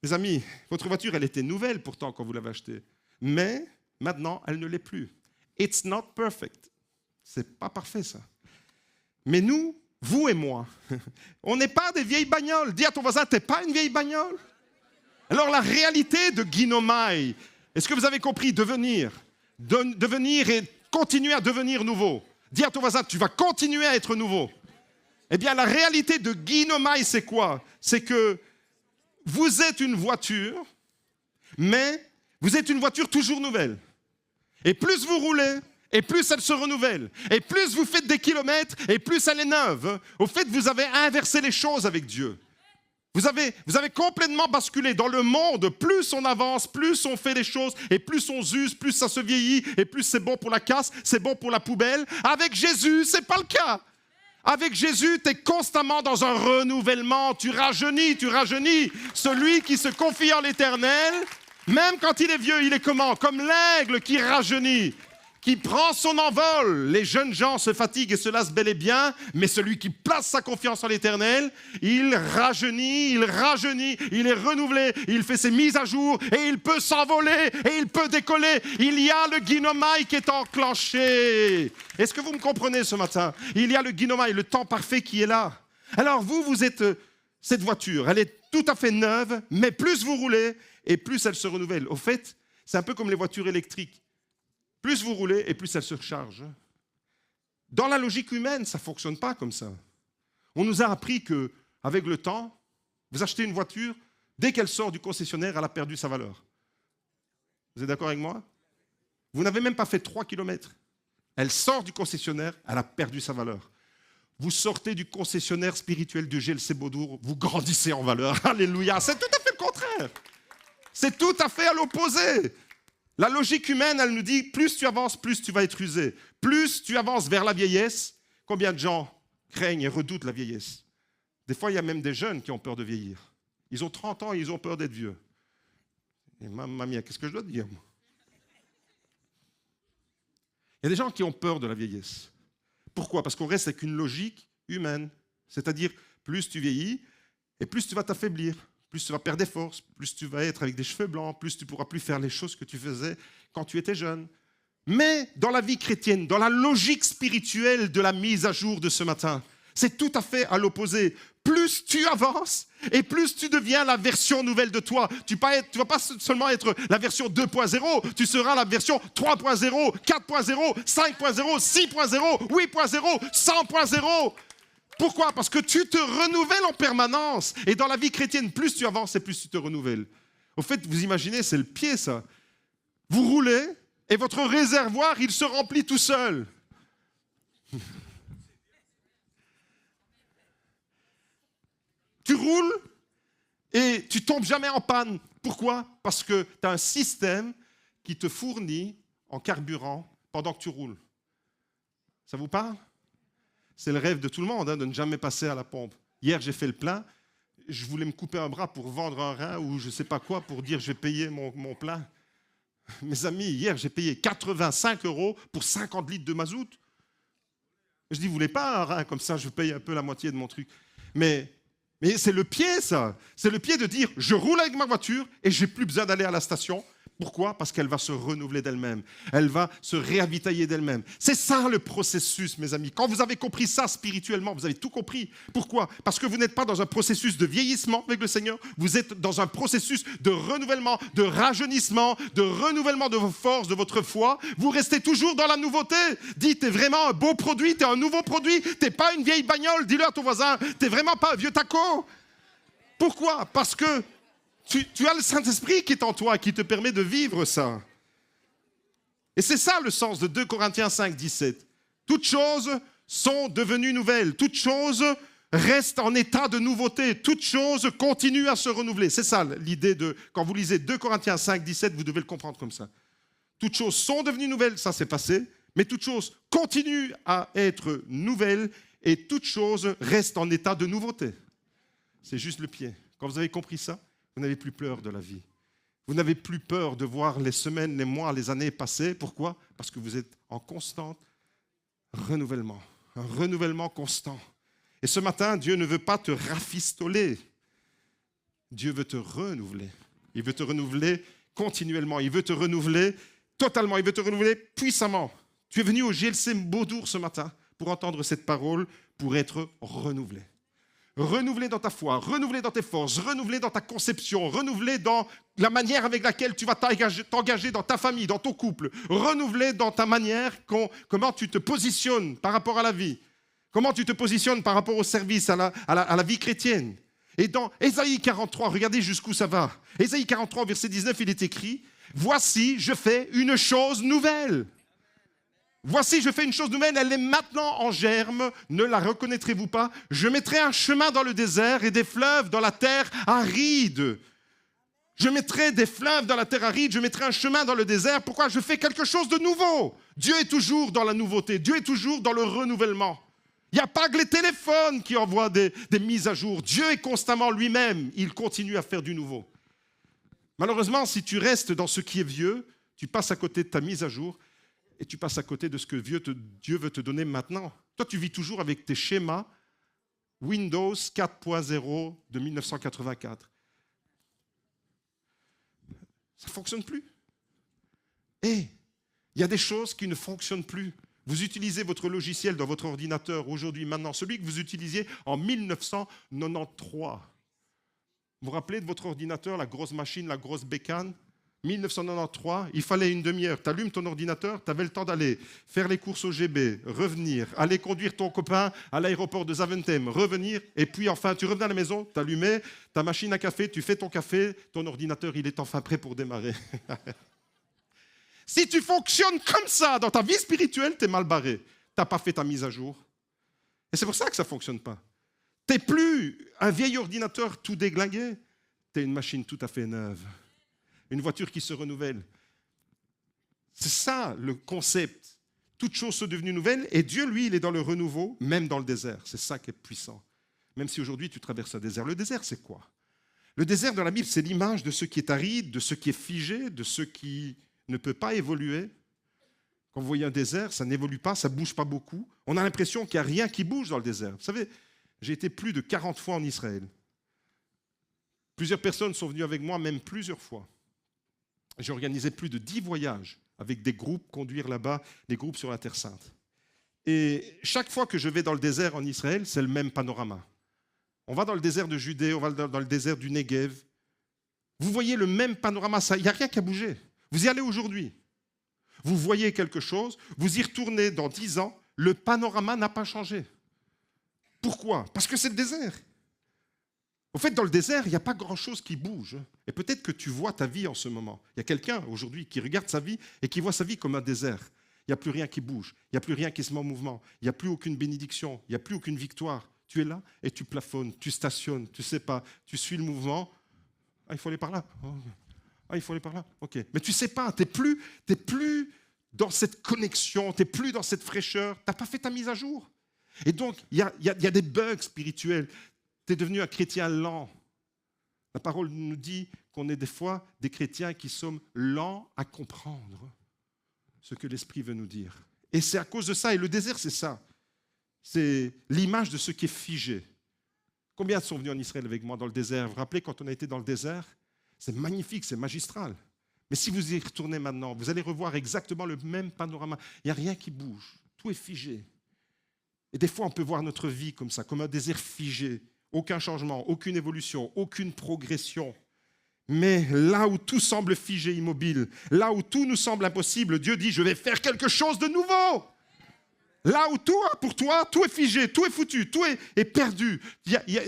Mes amis, votre voiture, elle était nouvelle pourtant quand vous l'avez achetée, mais maintenant, elle ne l'est plus. It's not perfect. C'est pas parfait, ça. Mais nous, vous et moi, on n'est pas des vieilles bagnoles. Dis à ton voisin, t'es pas une vieille bagnole. Alors la réalité de ginomai, est-ce que vous avez compris? Devenir et continuer à devenir nouveau. Dis à ton voisin, tu vas continuer à être nouveau. Eh bien, la réalité de ginomai, c'est quoi? C'est que vous êtes une voiture, mais vous êtes une voiture toujours nouvelle. Et plus vous roulez, et plus elle se renouvelle. Et plus vous faites des kilomètres, et plus elle est neuve. Au fait, vous avez inversé les choses avec Dieu. Vous avez complètement basculé dans le monde. Plus on avance, plus on fait des choses, et plus on use, plus ça se vieillit, et plus c'est bon pour la casse, c'est bon pour la poubelle. Avec Jésus, ce n'est pas le cas. Avec Jésus, tu es constamment dans un renouvellement. Tu rajeunis. Celui qui se confie en l'Éternel, même quand il est vieux, il est comment? Comme l'aigle qui rajeunit, qui prend son envol. Les jeunes gens se fatiguent et se lassent bel et bien, mais celui qui place sa confiance en l'Éternel, il rajeunit, il est renouvelé, il fait ses mises à jour et il peut s'envoler et il peut décoller. Il y a le ginomai qui est enclenché. Est-ce que vous me comprenez ce matin? Il y a le ginomai, le temps parfait qui est là. Alors vous êtes cette voiture, elle est tout à fait neuve, mais plus vous roulez et plus elle se renouvelle. Au fait, c'est un peu comme les voitures électriques. Plus vous roulez et plus elle se recharge. Dans la logique humaine, ça ne fonctionne pas comme ça. On nous a appris qu'avec le temps, vous achetez une voiture, dès qu'elle sort du concessionnaire, elle a perdu sa valeur. Vous êtes d'accord avec moi? Vous n'avez même pas fait 3 kilomètres. Elle sort du concessionnaire, elle a perdu sa valeur. Vous sortez du concessionnaire spirituel de GLC Beaudour, vous grandissez en valeur. Alléluia, c'est tout à fait le contraire. C'est tout à fait à l'opposé. La logique humaine, elle nous dit, plus tu avances, plus tu vas être usé. Plus tu avances vers la vieillesse, combien de gens craignent et redoutent la vieillesse? Des fois, il y a même des jeunes qui ont peur de vieillir. Ils ont 30 ans et ils ont peur d'être vieux. Et mamie, qu'est-ce que je dois te dire, moi? Il y a des gens qui ont peur de la vieillesse. Pourquoi? Parce qu'on reste avec une logique humaine. C'est-à-dire, plus tu vieillis, et plus tu vas t'affaiblir. Plus tu vas perdre des forces, plus tu vas être avec des cheveux blancs, plus tu ne pourras plus faire les choses que tu faisais quand tu étais jeune. Mais dans la vie chrétienne, dans la logique spirituelle de la mise à jour de ce matin, c'est tout à fait à l'opposé. Plus tu avances et plus tu deviens la version nouvelle de toi. Tu ne vas pas seulement être la version 2.0, tu seras la version 3.0, 4.0, 5.0, 6.0, 8.0, 100.0. Pourquoi? Parce que tu te renouvelles en permanence. Et dans la vie chrétienne, plus tu avances et plus tu te renouvelles. Au fait, vous imaginez, c'est le pied, ça. Vous roulez et votre réservoir, il se remplit tout seul. Tu roules et tu tombes jamais en panne. Pourquoi? Parce que tu as un système qui te fournit en carburant pendant que tu roules. Ça vous parle? C'est le rêve de tout le monde, de ne jamais passer à la pompe. Hier, j'ai fait le plein. Je voulais me couper un bras pour vendre un rein ou je ne sais pas quoi pour dire je vais payer mon plein. Mes amis, hier, j'ai payé 85 € pour 50 litres de mazout. Je dis, vous voulez pas un rein comme ça, je paye un peu la moitié de mon truc. Mais c'est le pied, ça. C'est le pied de dire, je roule avec ma voiture et j'ai plus besoin d'aller à la station. Pourquoi? Parce qu'elle va se renouveler d'elle-même. Elle va se réavitailler d'elle-même. C'est ça le processus, mes amis. Quand vous avez compris ça spirituellement, vous avez tout compris. Pourquoi? Parce que vous n'êtes pas dans un processus de vieillissement avec le Seigneur. Vous êtes dans un processus de renouvellement, de rajeunissement, de renouvellement de vos forces, de votre foi. Vous restez toujours dans la nouveauté. Dis, t'es vraiment un beau produit, t'es un nouveau produit. T'es pas une vieille bagnole. Dis-le à ton voisin. T'es vraiment pas un vieux taco. Pourquoi? Parce que tu as le Saint-Esprit qui est en toi, qui te permet de vivre ça. Et c'est ça le sens de 2 Corinthiens 5, 17. Toutes choses sont devenues nouvelles. Toutes choses restent en état de nouveauté. Toutes choses continuent à se renouveler. C'est ça l'idée de... Quand vous lisez 2 Corinthiens 5, 17, vous devez le comprendre comme ça. Toutes choses sont devenues nouvelles, ça c'est passé. Mais toutes choses continuent à être nouvelles et toutes choses restent en état de nouveauté. C'est juste le pied. Quand vous avez compris ça, vous n'avez plus peur de la vie. Vous n'avez plus peur de voir les semaines, les mois, les années passer. Pourquoi? Parce que vous êtes en constant renouvellement. Un renouvellement constant. Et ce matin, Dieu ne veut pas te rafistoler. Dieu veut te renouveler. Il veut te renouveler continuellement. Il veut te renouveler totalement. Il veut te renouveler puissamment. Tu es venu au GLC Beaudour ce matin pour entendre cette parole, pour être renouvelé. Renouvelé dans ta foi, renouvelé dans tes forces, renouvelé dans ta conception, renouvelé dans la manière avec laquelle tu vas t'engager dans ta famille, dans ton couple, renouvelé dans ta manière, comment tu te positionnes par rapport à la vie, comment tu te positionnes par rapport au service, à la vie chrétienne. Et dans Ésaïe 43, regardez jusqu'où ça va. Ésaïe 43, verset 19, il est écrit, « Voici, je fais une chose nouvelle. » Voici, je fais une chose nouvelle, elle est maintenant en germe, ne la reconnaîtrez-vous pas? Je mettrai un chemin dans le désert et des fleuves dans la terre aride. Je mettrai des fleuves dans la terre aride, je mettrai un chemin dans le désert. Pourquoi? Je fais quelque chose de nouveau. Dieu est toujours dans la nouveauté, Dieu est toujours dans le renouvellement. Il n'y a pas que les téléphones qui envoient des mises à jour. Dieu est constamment lui-même, il continue à faire du nouveau. Malheureusement, si tu restes dans ce qui est vieux, tu passes à côté de ta mise à jour. Et tu passes à côté de ce que Dieu veut te donner maintenant. Toi, tu vis toujours avec tes schémas Windows 4.0 de 1984. Ça ne fonctionne plus. Et il y a des choses qui ne fonctionnent plus. Vous utilisez votre logiciel dans votre ordinateur aujourd'hui, maintenant, celui que vous utilisiez en 1993. Vous vous rappelez de votre ordinateur, la grosse machine, la grosse bécane? 1993, il fallait une demi-heure. Tu allumes ton ordinateur, tu avais le temps d'aller faire les courses au GB, revenir, aller conduire ton copain à l'aéroport de Zaventem, revenir, et puis enfin, tu revenais à la maison, tu allumais ta machine à café, tu fais ton café, ton ordinateur, il est enfin prêt pour démarrer. Si tu fonctionnes comme ça dans ta vie spirituelle, tu es mal barré. Tu n'as pas fait ta mise à jour. Et c'est pour ça que ça ne fonctionne pas. Tu n'es plus un vieil ordinateur tout déglingué, tu es une machine tout à fait neuve. Une voiture qui se renouvelle. C'est ça le concept. Toutes choses sont devenues nouvelles et Dieu, lui, il est dans le renouveau, même dans le désert. C'est ça qui est puissant. Même si aujourd'hui tu traverses un désert. Le désert, c'est quoi? Le désert dans la Bible, c'est l'image de ce qui est aride, de ce qui est figé, de ce qui ne peut pas évoluer. Quand vous voyez un désert, ça n'évolue pas, ça ne bouge pas beaucoup. On a l'impression qu'il n'y a rien qui bouge dans le désert. Vous savez, j'ai été plus de 40 fois en Israël. Plusieurs personnes sont venues avec moi, même plusieurs fois. J'ai organisé plus de 10 voyages avec des groupes, conduire là-bas, des groupes sur la Terre Sainte. Et chaque fois que je vais dans le désert en Israël, c'est le même panorama. On va dans le désert de Judée, on va dans le désert du Negev. Vous voyez le même panorama, il n'y a rien qui a bougé. Vous y allez aujourd'hui. Vous voyez quelque chose, vous y retournez dans 10 ans, le panorama n'a pas changé. Pourquoi? Parce que c'est le désert. En fait, dans le désert, il n'y a pas grand-chose qui bouge. Et peut-être que tu vois ta vie en ce moment. Il y a quelqu'un aujourd'hui qui regarde sa vie et qui voit sa vie comme un désert. Il n'y a plus rien qui bouge. Il n'y a plus rien qui se met en mouvement. Il n'y a plus aucune bénédiction. Il n'y a plus aucune victoire. Tu es là et tu plafonnes, tu stationnes, tu ne sais pas. Tu suis le mouvement. Ah, il faut aller par là. Ah, il faut aller par là. OK. Mais tu ne sais pas. Tu n'es plus dans cette connexion. Tu n'es plus dans cette fraîcheur. Tu n'as pas fait ta mise à jour. Et donc, il y a des bugs spirituels. Tu es devenu un chrétien lent. La parole nous dit qu'on est des fois des chrétiens qui sommes lents à comprendre ce que l'Esprit veut nous dire. Et c'est à cause de ça. Et le désert, c'est ça. c'est l'image de ce qui est figé. Combien sont venus en Israël avec moi dans le désert? Vous vous rappelez quand on a été dans le désert? C'est magnifique, c'est magistral. Mais si vous y retournez maintenant, vous allez revoir exactement le même panorama. Il n'y a rien qui bouge, tout est figé. Et des fois, on peut voir notre vie comme ça, comme un désert figé. Aucun changement, aucune évolution, aucune progression. Mais là où tout semble figé, immobile, là où tout nous semble impossible, Dieu dit, je vais faire quelque chose de nouveau. Là où tout, pour toi, tout est figé, tout est foutu, tout est perdu.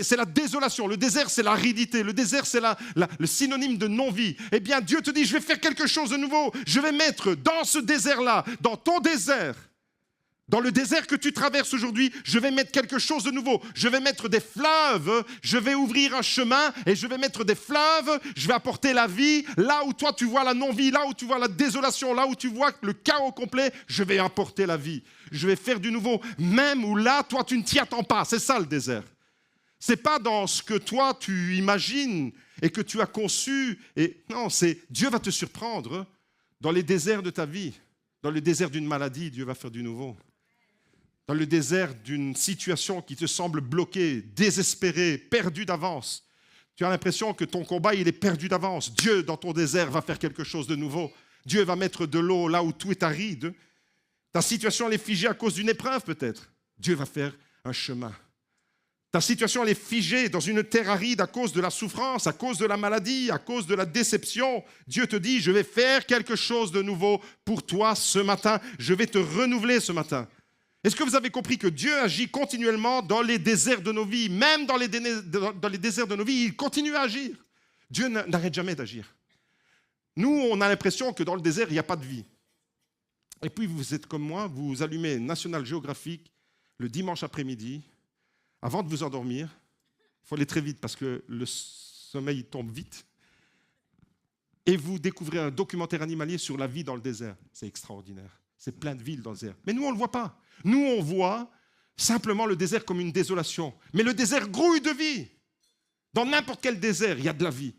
C'est la désolation. Le désert, c'est l'aridité. Le désert, c'est le synonyme de non-vie. Eh bien, Dieu te dit, je vais faire quelque chose de nouveau. Je vais mettre dans ce désert-là, dans ton désert, dans le désert que tu traverses aujourd'hui, je vais mettre quelque chose de nouveau. Je vais mettre des fleuves, je vais ouvrir un chemin et je vais mettre des fleuves, je vais apporter la vie. Là où toi tu vois la non-vie, là où tu vois la désolation, là où tu vois le chaos complet, je vais apporter la vie. Je vais faire du nouveau, même où là, toi tu ne t'y attends pas. C'est ça le désert. Ce n'est pas dans ce que toi tu imagines et que tu as conçu. Et non, c'est Dieu va te surprendre dans les déserts de ta vie. Dans le désert d'une maladie, Dieu va faire du nouveau. Dans le désert d'une situation qui te semble bloquée, désespérée, perdue d'avance. Tu as l'impression que ton combat, il est perdu d'avance. Dieu, dans ton désert, va faire quelque chose de nouveau. Dieu va mettre de l'eau là où tout est aride. Ta situation, elle est figée à cause d'une épreuve, peut-être. Dieu va faire un chemin. Ta situation, elle est figée dans une terre aride à cause de la souffrance, à cause de la maladie, à cause de la déception. Dieu te dit, je vais faire quelque chose de nouveau pour toi ce matin. Je vais te renouveler ce matin. Est-ce que vous avez compris que Dieu agit continuellement dans les déserts de nos vies? Même dans les déserts de nos vies, il continue à agir. Dieu n'arrête jamais d'agir. Nous, on a l'impression que dans le désert, il n'y a pas de vie. Et puis, vous êtes comme moi, vous allumez National Geographic le dimanche après-midi, avant de vous endormir. Il faut aller très vite parce que le sommeil tombe vite. Et vous découvrez un documentaire animalier sur la vie dans le désert. C'est extraordinaire. C'est plein de villes dans le désert. Mais nous, on ne le voit pas. Nous, on voit simplement le désert comme une désolation. Mais le désert grouille de vie. Dans n'importe quel désert, il y a de la vie.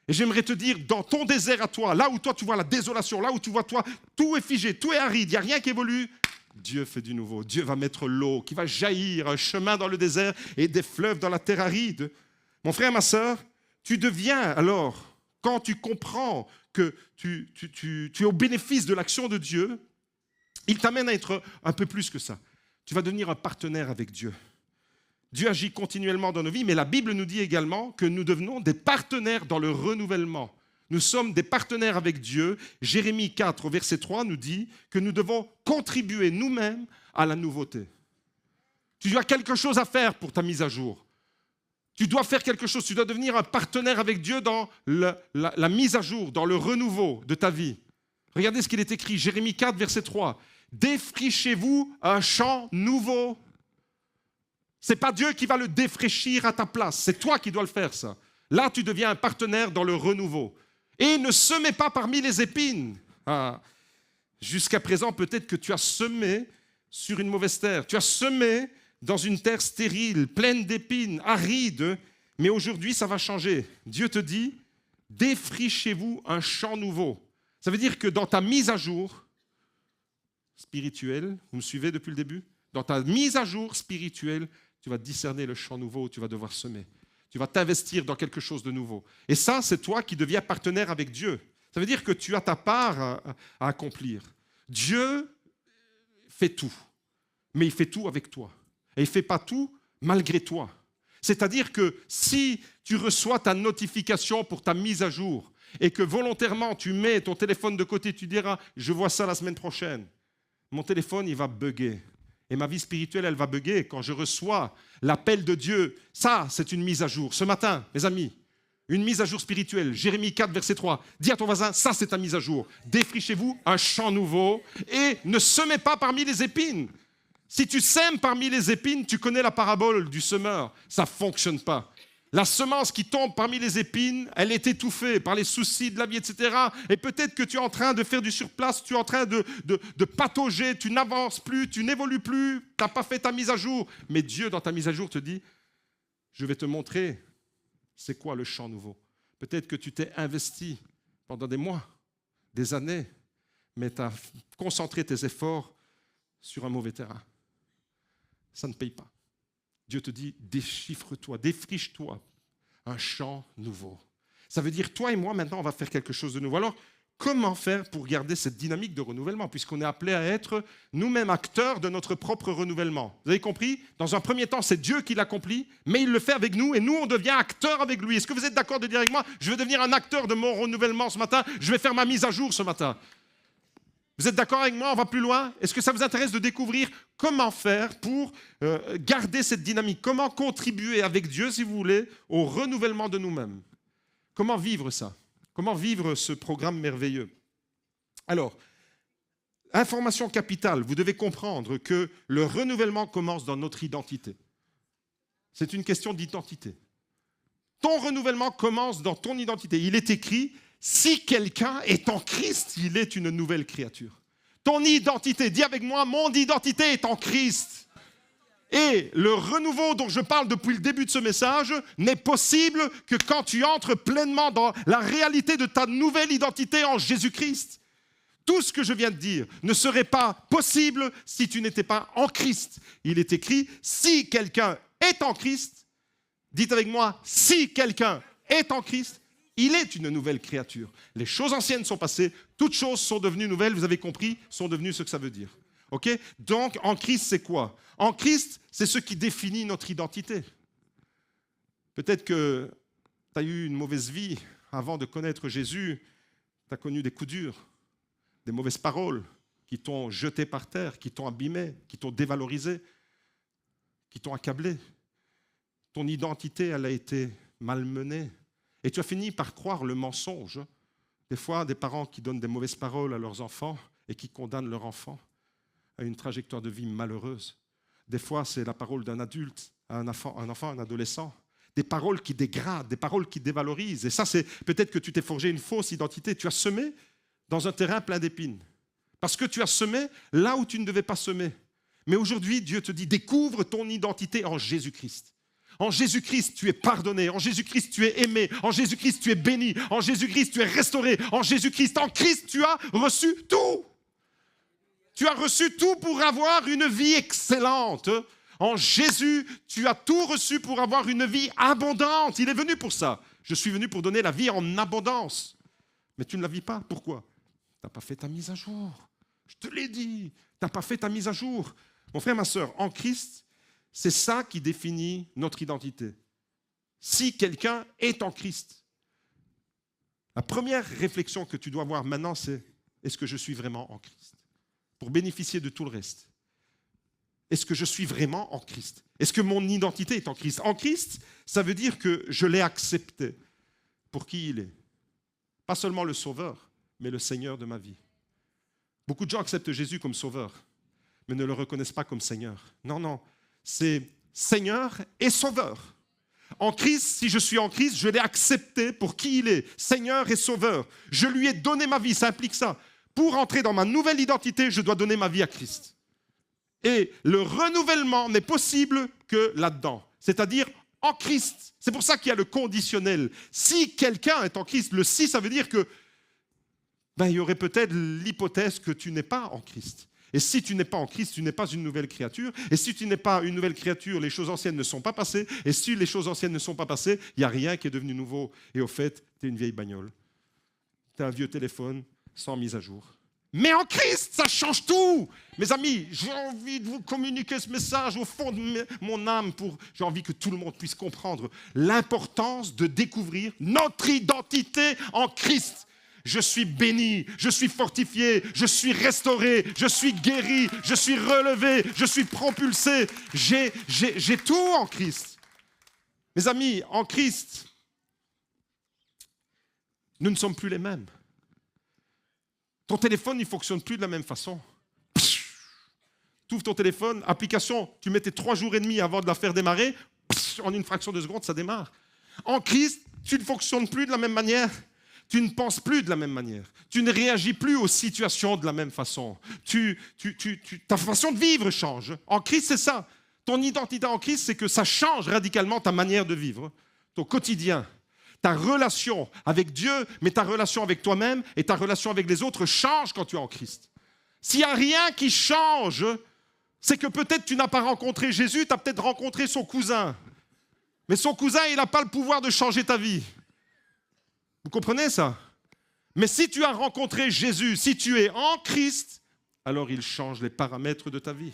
Et j'aimerais te dire, dans ton désert à toi, là où toi tu vois la désolation, là où tu vois toi, tout est figé, tout est aride, il n'y a rien qui évolue, Dieu fait du nouveau. Dieu va mettre l'eau qui va jaillir, un chemin dans le désert et des fleuves dans la terre aride. Mon frère, ma sœur, tu deviens alors, quand tu comprends que tu es au bénéfice de l'action de Dieu, il t'amène à être un peu plus que ça. Tu vas devenir un partenaire avec Dieu. Dieu agit continuellement dans nos vies, mais la Bible nous dit également que nous devenons des partenaires dans le renouvellement. Nous sommes des partenaires avec Dieu. Jérémie 4, verset 3 nous dit que nous devons contribuer nous-mêmes à la nouveauté. Tu as quelque chose à faire pour ta mise à jour. Tu dois faire quelque chose, tu dois devenir un partenaire avec Dieu dans la mise à jour, dans le renouveau de ta vie. Regardez ce qu'il est écrit, Jérémie 4, verset 3. Défrichez-vous un champ nouveau. Ce n'est pas Dieu qui va le défraîchir à ta place, c'est toi qui dois le faire ça. Là, tu deviens un partenaire dans le renouveau. Et ne semez pas parmi les épines. Jusqu'à présent, peut-être que tu as semé sur une mauvaise terre. Tu as semé dans une terre stérile, pleine d'épines, aride. Mais aujourd'hui, ça va changer. Dieu te dit, défrichez-vous un champ nouveau. Ça veut dire que dans ta mise à jour spirituelle, vous me suivez depuis le début? Dans ta mise à jour spirituelle, tu vas discerner le champ nouveau où tu vas devoir semer. Tu vas t'investir dans quelque chose de nouveau. Et ça, c'est toi qui deviens partenaire avec Dieu. Ça veut dire que tu as ta part à accomplir. Dieu fait tout, mais il fait tout avec toi. Et il ne fait pas tout malgré toi. C'est-à-dire que si tu reçois ta notification pour ta mise à jour et que volontairement tu mets ton téléphone de côté, tu diras « je vois ça la semaine prochaine », mon téléphone, il va bugger. Et ma vie spirituelle, elle va bugger quand je reçois l'appel de Dieu. Ça, c'est une mise à jour. Ce matin, mes amis, une mise à jour spirituelle. Jérémie 4, verset 3. Dis à ton voisin, ça, c'est ta mise à jour. Défrichez-vous un champ nouveau et ne semez pas parmi les épines. Si tu sèmes parmi les épines, tu connais la parabole du semeur. Ça ne fonctionne pas. La semence qui tombe parmi les épines, elle est étouffée par les soucis de la vie, etc. Et peut-être que tu es en train de faire du surplace, tu es en train de patauger, tu n'avances plus, tu n'évolues plus, tu n'as pas fait ta mise à jour. Mais Dieu, dans ta mise à jour, te dit, je vais te montrer c'est quoi le champ nouveau. Peut-être que tu t'es investi pendant des mois, des années, mais tu as concentré tes efforts sur un mauvais terrain. ça ne paye pas. Dieu te dit, déchiffre-toi, défriche-toi un champ nouveau. Ça veut dire, toi et moi, maintenant, on va faire quelque chose de nouveau. Alors, comment faire pour garder cette dynamique de renouvellement, puisqu'on est appelé à être nous-mêmes acteurs de notre propre renouvellement? Vous avez compris? Dans un premier temps, c'est Dieu qui l'accomplit, mais il le fait avec nous, et nous, on devient acteurs avec lui. Est-ce que vous êtes d'accord de dire avec moi, je veux devenir un acteur de mon renouvellement ce matin, je vais faire ma mise à jour ce matin? Vous êtes d'accord avec moi? On va plus loin? Est-ce que ça vous intéresse de découvrir comment faire pour garder cette dynamique? Comment contribuer avec Dieu, si vous voulez, au renouvellement de nous-mêmes? Comment vivre ça? Comment vivre ce programme merveilleux? Alors, information capitale, vous devez comprendre que le renouvellement commence dans notre identité. C'est une question d'identité. Ton renouvellement commence dans ton identité. Il est écrit, si quelqu'un est en Christ, il est une nouvelle créature. Ton identité, dis avec moi, mon identité est en Christ. Et le renouveau dont je parle depuis le début de ce message n'est possible que quand tu entres pleinement dans la réalité de ta nouvelle identité en Jésus-Christ. Tout ce que je viens de dire ne serait pas possible si tu n'étais pas en Christ. Il est écrit, si quelqu'un est en Christ, dites avec moi, si quelqu'un est en Christ, il est une nouvelle créature. Les choses anciennes sont passées, toutes choses sont devenues nouvelles, vous avez compris, sont devenues ce que ça veut dire. Okay? Donc, en Christ, c'est quoi? En Christ, c'est ce qui définit notre identité. Peut-être que tu as eu une mauvaise vie avant de connaître Jésus, tu as connu des coups durs, des mauvaises paroles qui t'ont jeté par terre, qui t'ont abîmé, qui t'ont dévalorisé, qui t'ont accablé. Ton identité, elle a été malmenée. Et tu as fini par croire le mensonge. Des fois, des parents qui donnent des mauvaises paroles à leurs enfants et qui condamnent leur enfant à une trajectoire de vie malheureuse. Des fois, c'est la parole d'un adulte à un enfant, un adolescent. Des paroles qui dégradent, des paroles qui dévalorisent. Et ça, c'est peut-être que tu t'es forgé une fausse identité. Tu as semé dans un terrain plein d'épines. Parce que tu as semé là où tu ne devais pas semer. Mais aujourd'hui, Dieu te dit, découvre ton identité en Jésus-Christ. En Jésus-Christ, tu es pardonné. En Jésus-Christ, tu es aimé. En Jésus-Christ, tu es béni. En Jésus-Christ, tu es restauré. En Jésus-Christ, en Christ, tu as reçu tout. Tu as reçu tout pour avoir une vie excellente. En Jésus, tu as tout reçu pour avoir une vie abondante. Il est venu pour ça. Je suis venu pour donner la vie en abondance. Mais tu ne la vis pas. Pourquoi? Tu n'as pas fait ta mise à jour. Je te l'ai dit. Tu n'as pas fait ta mise à jour. Mon frère, ma sœur, en Christ, c'est ça qui définit notre identité. Si quelqu'un est en Christ, la première réflexion que tu dois avoir maintenant, c'est est-ce que je suis vraiment en Christ? Pour bénéficier de tout le reste. Est-ce que je suis vraiment en Christ? Est-ce que mon identité est en Christ? En Christ, ça veut dire que je l'ai accepté pour qui il est. Pas seulement le Sauveur, mais le Seigneur de ma vie. Beaucoup de gens acceptent Jésus comme Sauveur, mais ne le reconnaissent pas comme Seigneur. Non, non, c'est Seigneur et Sauveur. En Christ, si je suis en Christ, je l'ai accepté pour qui il est, Seigneur et Sauveur. Je lui ai donné ma vie, ça implique ça. Pour entrer dans ma nouvelle identité, je dois donner ma vie à Christ. Et le renouvellement n'est possible que là-dedans, c'est-à-dire en Christ. C'est pour ça qu'il y a le conditionnel. Si quelqu'un est en Christ, le si, ça veut dire que il y aurait peut-être l'hypothèse que tu n'es pas en Christ. Et si tu n'es pas en Christ, tu n'es pas une nouvelle créature. Et si tu n'es pas une nouvelle créature, les choses anciennes ne sont pas passées. Et si les choses anciennes ne sont pas passées, il n'y a rien qui est devenu nouveau. Et au fait, tu es une vieille bagnole. Tu as un vieux téléphone sans mise à jour. Mais en Christ, ça change tout. Mes amis, j'ai envie de vous communiquer ce message au fond de mon âme. J'ai envie que tout le monde puisse comprendre l'importance de découvrir notre identité en Christ. Je suis béni, je suis fortifié, je suis restauré, je suis guéri, je suis relevé, je suis propulsé. J'ai tout en Christ. Mes amis, en Christ, nous ne sommes plus les mêmes. Ton téléphone, il ne fonctionne plus de la même façon. Tu ouvres ton téléphone, application, tu mettais 3 jours et demi avant de la faire démarrer, en une fraction de seconde, ça démarre. En Christ, tu ne fonctionnes plus de la même manière. Tu ne penses plus de la même manière. Tu ne réagis plus aux situations de la même façon. Ta façon de vivre change. En Christ, c'est ça. Ton identité en Christ, c'est que ça change radicalement ta manière de vivre, ton quotidien. Ta relation avec Dieu, mais ta relation avec toi-même et ta relation avec les autres change quand tu es en Christ. S'il n'y a rien qui change, C'est que peut-être tu n'as pas rencontré Jésus, tu as peut-être rencontré son cousin. Mais son cousin, il n'a pas le pouvoir de changer ta vie. Vous comprenez ça? Mais si tu as rencontré Jésus, si tu es en Christ, alors il change les paramètres de ta vie.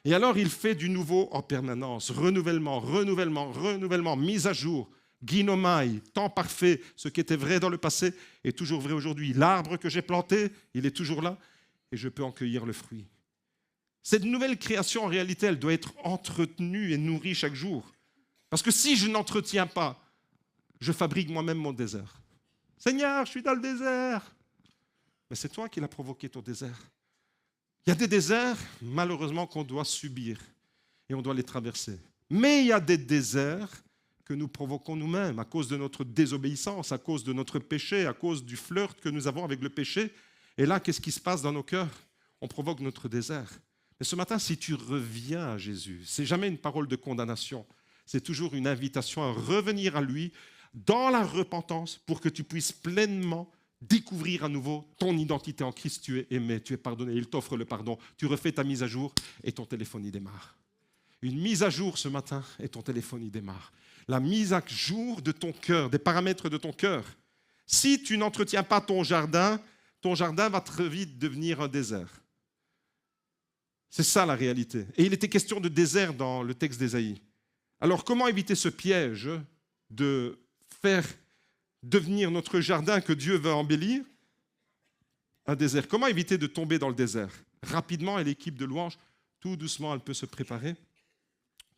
Et alors il fait du nouveau en permanence. Renouvellement, renouvellement, renouvellement, mise à jour. Ginomai, temps parfait. Ce qui était vrai dans le passé est toujours vrai aujourd'hui. L'arbre que j'ai planté, il est toujours là et je peux en cueillir le fruit. Cette nouvelle création, en réalité, elle doit être entretenue et nourrie chaque jour. Parce que si je n'entretiens pas, je fabrique moi-même mon désert. Seigneur, je suis dans le désert. Mais c'est toi qui l'as provoqué, ton désert. Il y a des déserts, malheureusement, qu'on doit subir et on doit les traverser. Mais il y a des déserts que nous provoquons nous-mêmes à cause de notre désobéissance, à cause de notre péché, à cause du flirt que nous avons avec le péché. Et là, qu'est-ce qui se passe dans nos cœurs? On provoque notre désert. Mais ce matin, si tu reviens à Jésus, ce n'est jamais une parole de condamnation, c'est toujours une invitation à revenir à lui dans la repentance pour que tu puisses pleinement découvrir à nouveau ton identité en Christ. Tu es aimé, tu es pardonné, il t'offre le pardon. Tu refais ta mise à jour et ton téléphone y démarre. Une mise à jour ce matin et ton téléphone y démarre. La mise à jour de ton cœur, des paramètres de ton cœur. Si tu n'entretiens pas ton jardin va très vite devenir un désert. C'est ça la réalité. Et il était question de désert dans le texte d'Ésaïe. Alors comment éviter ce piège de faire devenir notre jardin que Dieu veut embellir un désert? Comment éviter de tomber dans le désert? Rapidement, et l'équipe de louange, tout doucement, elle peut se préparer.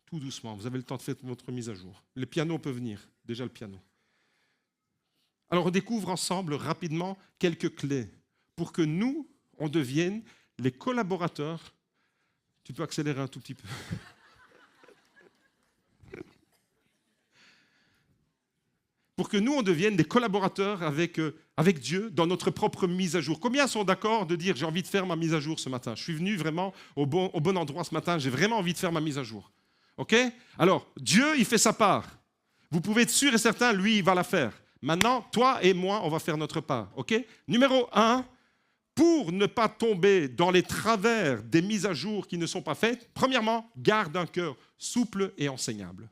Tout doucement, vous avez le temps de faire votre mise à jour. Les pianos peuvent venir, déjà le piano. Alors on découvre ensemble rapidement quelques clés pour que nous, on devienne les collaborateurs. Tu peux accélérer un tout petit peu. Pour que nous, on devienne des collaborateurs avec Dieu dans notre propre mise à jour. Combien sont d'accord de dire « j'ai envie de faire ma mise à jour ce matin ». Je suis venu vraiment au bon endroit ce matin, j'ai vraiment envie de faire ma mise à jour. OK? Alors, Dieu, il fait sa part. Vous pouvez être sûr et certain, lui, il va la faire. Maintenant, toi et moi, on va faire notre part. OK? Numéro 1, pour ne pas tomber dans les travers des mises à jour qui ne sont pas faites, premièrement, garde un cœur souple et enseignable.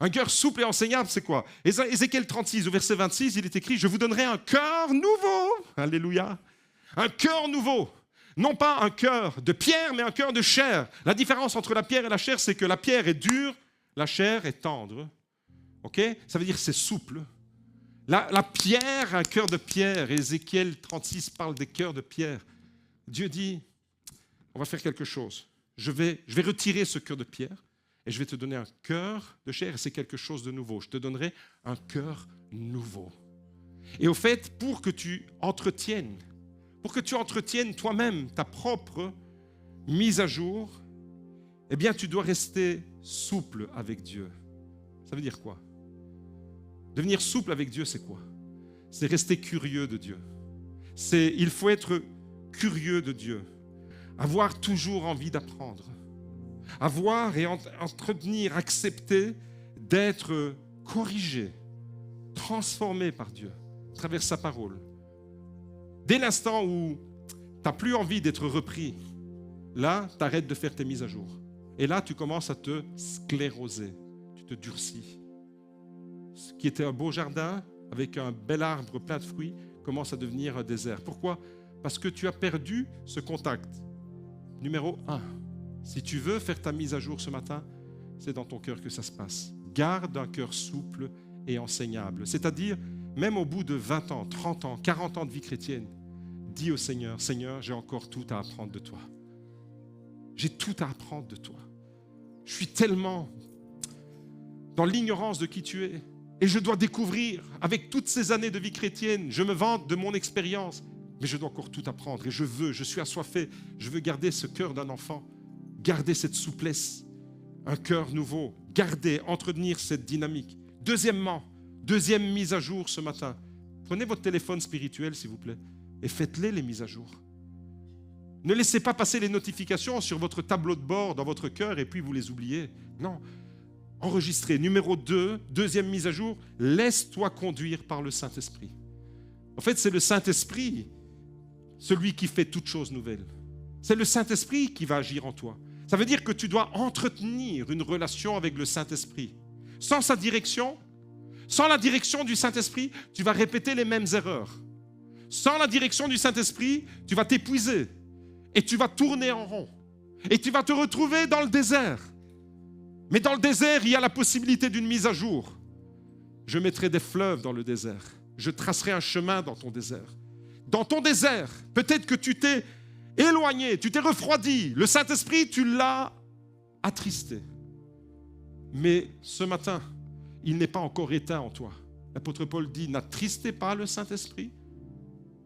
Un cœur souple et enseignable, c'est quoi? Ézéchiel 36, au verset 26, il est écrit « Je vous donnerai un cœur nouveau. » Alléluia. Un cœur nouveau. Non pas un cœur de pierre, mais un cœur de chair. La différence entre la pierre et la chair, c'est que la pierre est dure, la chair est tendre. OK? Ça veut dire que c'est souple. La pierre, un cœur de pierre. Ézéchiel 36 parle des cœurs de pierre. Dieu dit, on va faire quelque chose. Je vais retirer ce cœur de pierre et je vais te donner un cœur de chair et c'est quelque chose de nouveau. Je te donnerai un cœur nouveau. Et au fait, pour que tu entretiennes toi-même ta propre mise à jour, eh bien, tu dois rester souple avec Dieu. Ça veut dire quoi? Devenir souple avec Dieu, c'est quoi? C'est rester curieux de Dieu. Il faut être curieux de Dieu. Avoir toujours envie d'apprendre. Avoir et entretenir, accepter d'être corrigé, transformé par Dieu, à travers sa parole. Dès l'instant où tu n'as plus envie d'être repris, là, tu arrêtes de faire tes mises à jour. Et là, tu commences à te scléroser, tu te durcis. Ce qui était un beau jardin, avec un bel arbre plein de fruits, commence à devenir un désert. Pourquoi? Parce que tu as perdu ce contact. Numéro 1, si tu veux faire ta mise à jour ce matin, c'est dans ton cœur que ça se passe. Garde un cœur souple et enseignable. C'est-à-dire, même au bout de 20 ans, 30 ans, 40 ans de vie chrétienne, dis au Seigneur, Seigneur, j'ai encore tout à apprendre de toi. J'ai tout à apprendre de toi. Je suis tellement dans l'ignorance de qui tu es. Et je dois découvrir, avec toutes ces années de vie chrétienne, je me vante de mon expérience, mais je dois encore tout apprendre. Et je suis assoiffé, je veux garder ce cœur d'un enfant, garder cette souplesse, un cœur nouveau, garder, entretenir cette dynamique. Deuxièmement, deuxième mise à jour ce matin. Prenez votre téléphone spirituel, s'il vous plaît, et faites-les mises à jour. Ne laissez pas passer les notifications sur votre tableau de bord dans votre cœur et puis vous les oubliez. Non. Enregistrez. Numéro 2, deuxième mise à jour, laisse-toi conduire par le Saint-Esprit. En fait, c'est le Saint-Esprit, celui qui fait toutes choses nouvelles. C'est le Saint-Esprit qui va agir en toi. Ça veut dire que tu dois entretenir une relation avec le Saint-Esprit. Sans sa direction, sans la direction du Saint-Esprit, tu vas répéter les mêmes erreurs. Sans la direction du Saint-Esprit, tu vas t'épuiser et tu vas tourner en rond. Et tu vas te retrouver dans le désert. Mais dans le désert, il y a la possibilité d'une mise à jour. Je mettrai des fleuves dans le désert. Je tracerai un chemin dans ton désert. Dans ton désert, peut-être que tu t'es éloigné, tu t'es refroidi. Le Saint-Esprit, tu l'as attristé. Mais ce matin, il n'est pas encore éteint en toi. L'apôtre Paul dit, n'attristez pas le Saint-Esprit.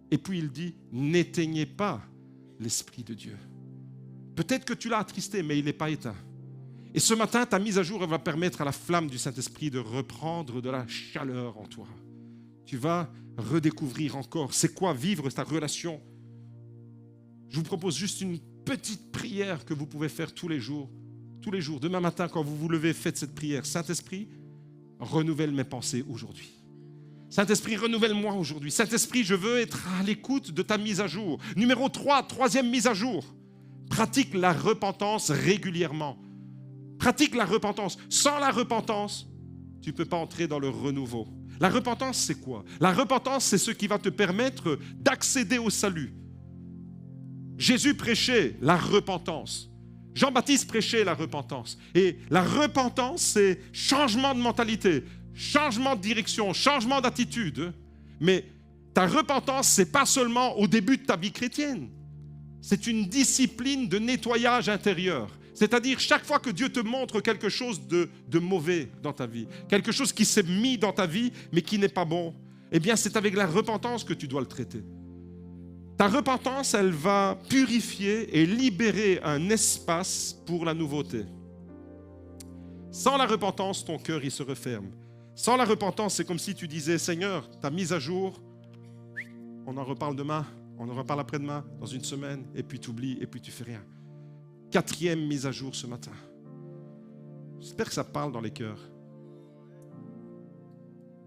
Et puis il dit, n'éteignez pas l'Esprit de Dieu. Peut-être que tu l'as attristé, mais il n'est pas éteint. Et ce matin, ta mise à jour, elle va permettre à la flamme du Saint-Esprit de reprendre de la chaleur en toi. Tu vas redécouvrir encore c'est quoi vivre ta relation. Je vous propose juste une petite prière que vous pouvez faire tous les jours. Tous les jours, demain matin, quand vous vous levez, faites cette prière. Saint-Esprit, renouvelle mes pensées aujourd'hui. Saint-Esprit, renouvelle-moi aujourd'hui. Saint-Esprit, je veux être à l'écoute de ta mise à jour. Numéro 3, troisième mise à jour. Pratique la repentance régulièrement. Pratique la repentance. Sans la repentance, tu ne peux pas entrer dans le renouveau. La repentance, c'est quoi? La repentance, c'est ce qui va te permettre d'accéder au salut. Jésus prêchait la repentance. Jean-Baptiste prêchait la repentance. Et la repentance, c'est changement de mentalité, changement de direction, changement d'attitude. Mais ta repentance, ce n'est pas seulement au début de ta vie chrétienne. C'est une discipline de nettoyage intérieur. C'est-à-dire, chaque fois que Dieu te montre quelque chose de mauvais dans ta vie, quelque chose qui s'est mis dans ta vie, mais qui n'est pas bon, eh bien, c'est avec la repentance que tu dois le traiter. Ta repentance, elle va purifier et libérer un espace pour la nouveauté. Sans la repentance, ton cœur, il se referme. Sans la repentance, c'est comme si tu disais, Seigneur, ta mise à jour, on en reparle demain, on en reparle après-demain, dans une semaine, et puis tu oublies, et puis tu fais rien. Quatrième mise à jour ce matin. J'espère que ça parle dans les cœurs.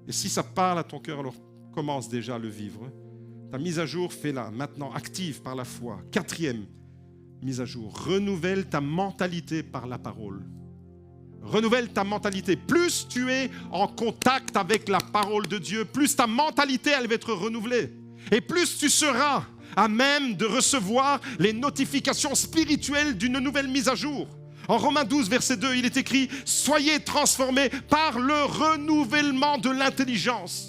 Et si ça parle à ton cœur, alors commence déjà à le vivre. Ta mise à jour, fais-la maintenant, active par la foi. Quatrième mise à jour. Renouvelle ta mentalité par la parole. Renouvelle ta mentalité. Plus tu es en contact avec la parole de Dieu, plus ta mentalité, elle va être renouvelée. Et plus tu seras à même de recevoir les notifications spirituelles d'une nouvelle mise à jour. En Romains 12, verset 2, il est écrit « Soyez transformés par le renouvellement de l'intelligence ».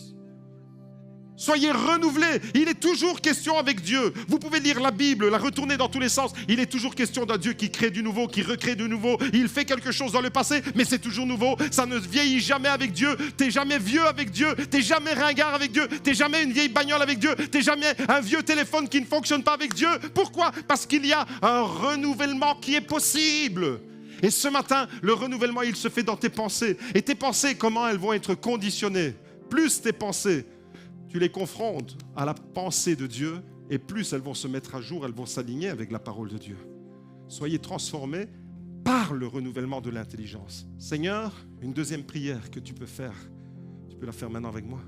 Soyez renouvelés. Il est toujours question avec Dieu. Vous pouvez lire la Bible, la retourner dans tous les sens. Il est toujours question d'un Dieu qui crée du nouveau, qui recrée du nouveau. Il fait quelque chose dans le passé, mais c'est toujours nouveau. Ça ne vieillit jamais avec Dieu. Tu n'es jamais vieux avec Dieu. Tu n'es jamais ringard avec Dieu. Tu n'es jamais une vieille bagnole avec Dieu. Tu n'es jamais un vieux téléphone qui ne fonctionne pas avec Dieu. Pourquoi? Parce qu'il y a un renouvellement qui est possible. Et ce matin, le renouvellement, il se fait dans tes pensées. Et tes pensées, comment elles vont être conditionnées? Plus tes pensées, tu les confrontes à la pensée de Dieu, et plus elles vont se mettre à jour, elles vont s'aligner avec la parole de Dieu. Soyez transformés par le renouvellement de l'intelligence. Seigneur, une deuxième prière que tu peux faire. Tu peux la faire maintenant avec moi.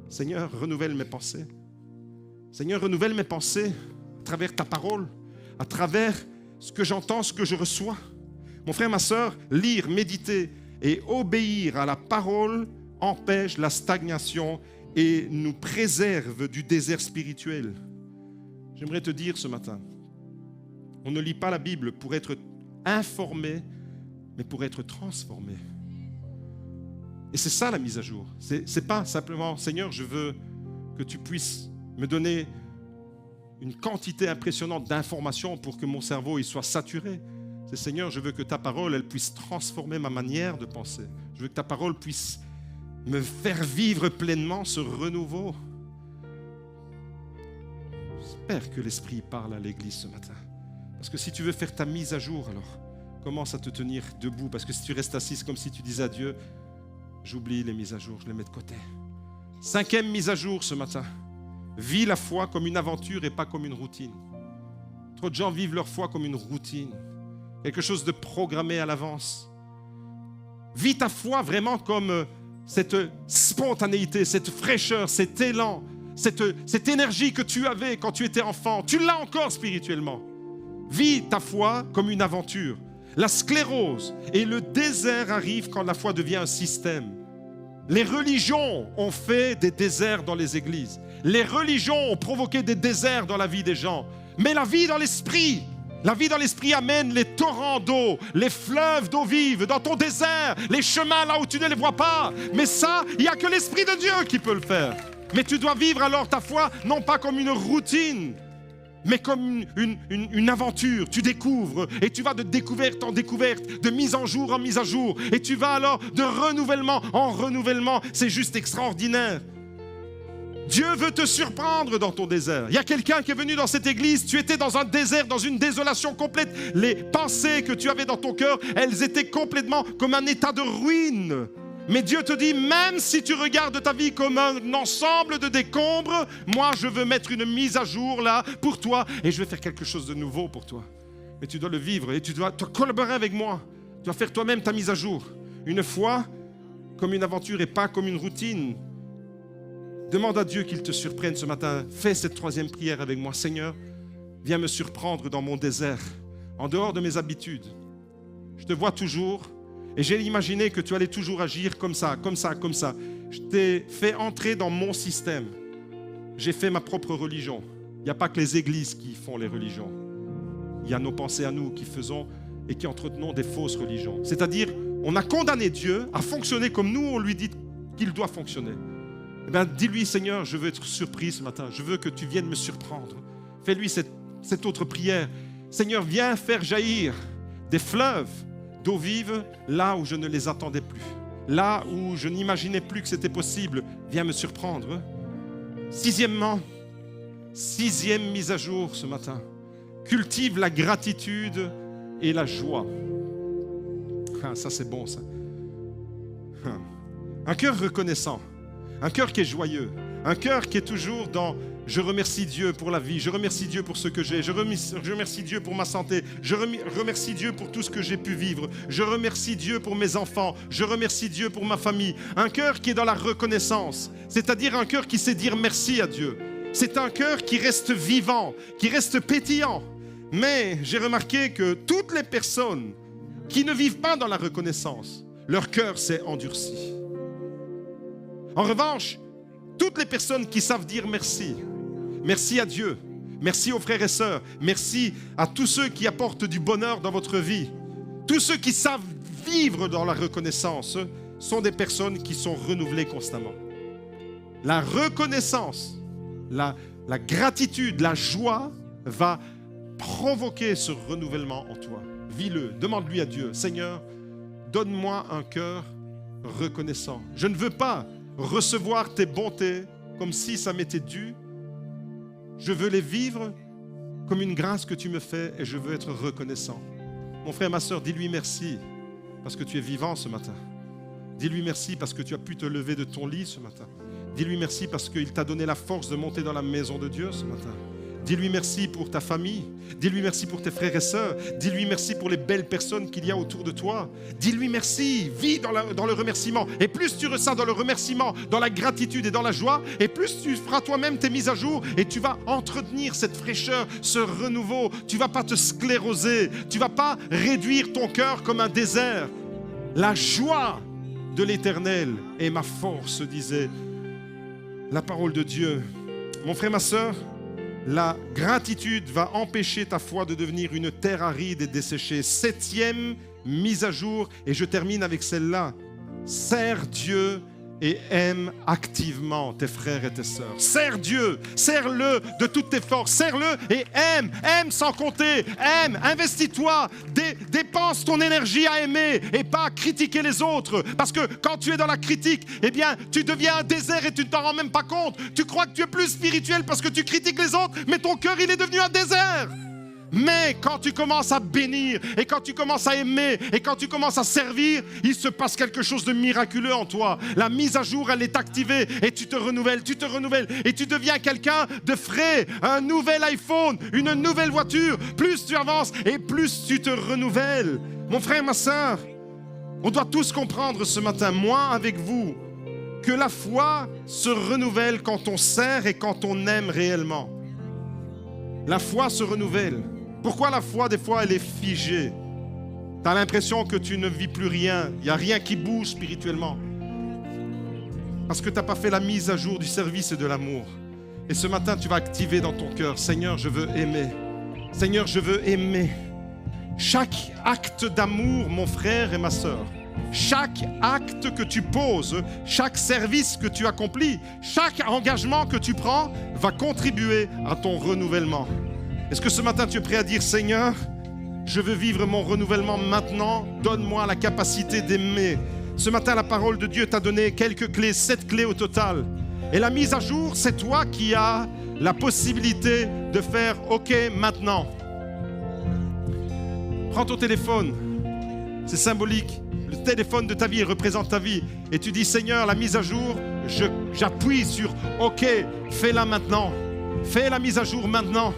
Seigneur, renouvelle mes pensées. Seigneur, renouvelle mes pensées à travers ta parole, à travers ce que j'entends, ce que je reçois. Mon frère, ma sœur, lire, méditer et obéir à la parole empêche la stagnation et nous préserve du désert spirituel. J'aimerais te dire ce matin, on ne lit pas la Bible pour être informé, mais pour être transformé. Et c'est ça la mise à jour. C'est pas simplement, Seigneur, je veux que tu puisses me donner une quantité impressionnante d'informations pour que mon cerveau il soit saturé. C'est Seigneur, je veux que ta parole, elle puisse transformer ma manière de penser. Je veux que ta parole puisse me faire vivre pleinement ce renouveau. J'espère que l'Esprit parle à l'Église ce matin. Parce que si tu veux faire ta mise à jour, alors commence à te tenir debout. Parce que si tu restes assis, c'est comme si tu disais à Dieu, j'oublie les mises à jour, je les mets de côté. Cinquième mise à jour ce matin. Vis la foi comme une aventure et pas comme une routine. Trop de gens vivent leur foi comme une routine. Quelque chose de programmé à l'avance. Vis ta foi vraiment comme cette spontanéité, cette fraîcheur, cet élan, cette énergie que tu avais quand tu étais enfant. Tu l'as encore spirituellement. Vis ta foi comme une aventure. La sclérose et le désert arrivent quand la foi devient un système. Les religions ont fait des déserts dans les églises. Les religions ont provoqué des déserts dans la vie des gens. Mais la vie dans l'esprit amène les torrents d'eau, les fleuves d'eau vive dans ton désert, les chemins là où tu ne les vois pas. Mais ça, il n'y a que l'Esprit de Dieu qui peut le faire. Mais tu dois vivre alors ta foi, non pas comme une routine, mais comme une aventure. Tu découvres et tu vas de découverte en découverte, de mise en jour en mise à jour. Et tu vas alors de renouvellement en renouvellement. C'est juste extraordinaire. Dieu veut te surprendre dans ton désert. Il y a quelqu'un qui est venu dans cette église, tu étais dans un désert, dans une désolation complète. Les pensées que tu avais dans ton cœur, elles étaient complètement comme un état de ruine. Mais Dieu te dit, même si tu regardes ta vie comme un ensemble de décombres, moi je veux mettre une mise à jour là pour toi et je vais faire quelque chose de nouveau pour toi. Mais tu dois le vivre et tu dois te collaborer avec moi. Tu dois faire toi-même ta mise à jour. Une foi comme une aventure et pas comme une routine. Demande à Dieu qu'il te surprenne ce matin. Fais cette troisième prière avec moi. Seigneur, viens me surprendre dans mon désert, en dehors de mes habitudes. Je te vois toujours et j'ai imaginé que tu allais toujours agir comme ça, comme ça, comme ça. Je t'ai fait entrer dans mon système. J'ai fait ma propre religion. Il n'y a pas que les églises qui font les religions. Il y a nos pensées à nous qui faisons et qui entretenons des fausses religions. C'est-à-dire, on a condamné Dieu à fonctionner comme nous, on lui dit qu'il doit fonctionner. Eh bien, dis-lui, Seigneur, je veux être surpris ce matin. Je veux que tu viennes me surprendre. Fais-lui cette autre prière. Seigneur, viens faire jaillir des fleuves d'eau vive là où je ne les attendais plus. Là où je n'imaginais plus que c'était possible. Viens me surprendre. Sixièmement, sixième mise à jour ce matin. Cultive la gratitude et la joie. Ah, ça c'est bon ça. Un cœur reconnaissant. Un cœur qui est joyeux, un cœur qui est toujours dans « je remercie Dieu pour la vie, je remercie Dieu pour ce que j'ai, je remercie Dieu pour ma santé, je remercie Dieu pour tout ce que j'ai pu vivre, je remercie Dieu pour mes enfants, je remercie Dieu pour ma famille ». Un cœur qui est dans la reconnaissance, c'est-à-dire un cœur qui sait dire merci à Dieu. C'est un cœur qui reste vivant, qui reste pétillant. Mais j'ai remarqué que toutes les personnes qui ne vivent pas dans la reconnaissance, leur cœur s'est endurci. En revanche, toutes les personnes qui savent dire merci, merci à Dieu, merci aux frères et sœurs, merci à tous ceux qui apportent du bonheur dans votre vie, tous ceux qui savent vivre dans la reconnaissance sont des personnes qui sont renouvelées constamment. La reconnaissance, la gratitude, la joie va provoquer ce renouvellement en toi. Vis-le, demande-lui à Dieu, Seigneur, donne-moi un cœur reconnaissant. Je ne veux pas recevoir tes bontés comme si ça m'était dû. Je veux les vivre comme une grâce que tu me fais et je veux être reconnaissant. Mon frère, ma soeur, dis-lui merci parce que tu es vivant ce matin. Dis-lui merci parce que tu as pu te lever de ton lit ce matin. Dis-lui merci parce qu'il t'a donné la force de monter dans la maison de Dieu ce matin. Dis-lui merci pour ta famille. Dis-lui merci pour tes frères et sœurs. Dis-lui merci pour les belles personnes qu'il y a autour de toi. Dis-lui merci. Vis dans le remerciement. Et plus tu ressens dans le remerciement, dans la gratitude et dans la joie, et plus tu feras toi-même tes mises à jour et tu vas entretenir cette fraîcheur, ce renouveau. Tu ne vas pas te scléroser. Tu ne vas pas réduire ton cœur comme un désert. La joie de l'Éternel est ma force, disait la parole de Dieu. Mon frère, ma sœur, la gratitude va empêcher ta foi de devenir une terre aride et desséchée. Septième mise à jour, et je termine avec celle-là. Sers Dieu et aime activement tes frères et tes sœurs. Sers Dieu, sers-le de toutes tes forces, sers-le et aime sans compter, aime, investis-toi, dépense ton énergie à aimer et pas à critiquer les autres. Parce que quand tu es dans la critique, eh bien, tu deviens un désert et tu ne t'en rends même pas compte. Tu crois que tu es plus spirituel parce que tu critiques les autres, mais ton cœur, il est devenu un désert. Mais quand tu commences à bénir et quand tu commences à aimer et quand tu commences à servir, il se passe quelque chose de miraculeux en toi. La mise à jour, elle est activée et tu te renouvelles et tu deviens quelqu'un de frais, un nouvel iPhone, une nouvelle voiture. Plus tu avances et plus tu te renouvelles. Mon frère, ma sœur, on doit tous comprendre ce matin, moi avec vous, que la foi se renouvelle quand on sert et quand on aime réellement. La foi se renouvelle. Pourquoi la foi, des fois, elle est figée? Tu as l'impression que tu ne vis plus rien. Il n'y a rien qui bouge spirituellement. Parce que tu n'as pas fait la mise à jour du service et de l'amour. Et ce matin, tu vas activer dans ton cœur, Seigneur, je veux aimer. Seigneur, je veux aimer. Chaque acte d'amour, mon frère et ma sœur, chaque acte que tu poses, chaque service que tu accomplis, chaque engagement que tu prends va contribuer à ton renouvellement. Est-ce que ce matin tu es prêt à dire, Seigneur, je veux vivre mon renouvellement maintenant, donne-moi la capacité d'aimer. Ce matin, la parole de Dieu t'a donné quelques clés, 7 clés au total. Et la mise à jour, c'est toi qui as la possibilité de faire OK maintenant. Prends ton téléphone, c'est symbolique. Le téléphone de ta vie représente ta vie. Et tu dis, Seigneur, la mise à jour, j'appuie sur OK, fais-la maintenant. Fais la mise à jour maintenant.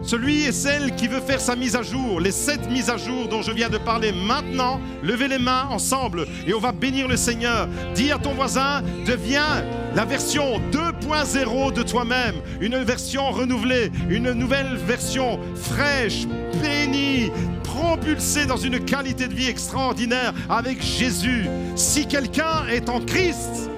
Celui et celle qui veut faire sa mise à jour, les 7 mises à jour dont je viens de parler maintenant, levez les mains ensemble et on va bénir le Seigneur. Dis à ton voisin, deviens la version 2.0 de toi-même, une version renouvelée, une nouvelle version fraîche, bénie, propulsée dans une qualité de vie extraordinaire avec Jésus. Si quelqu'un est en Christ,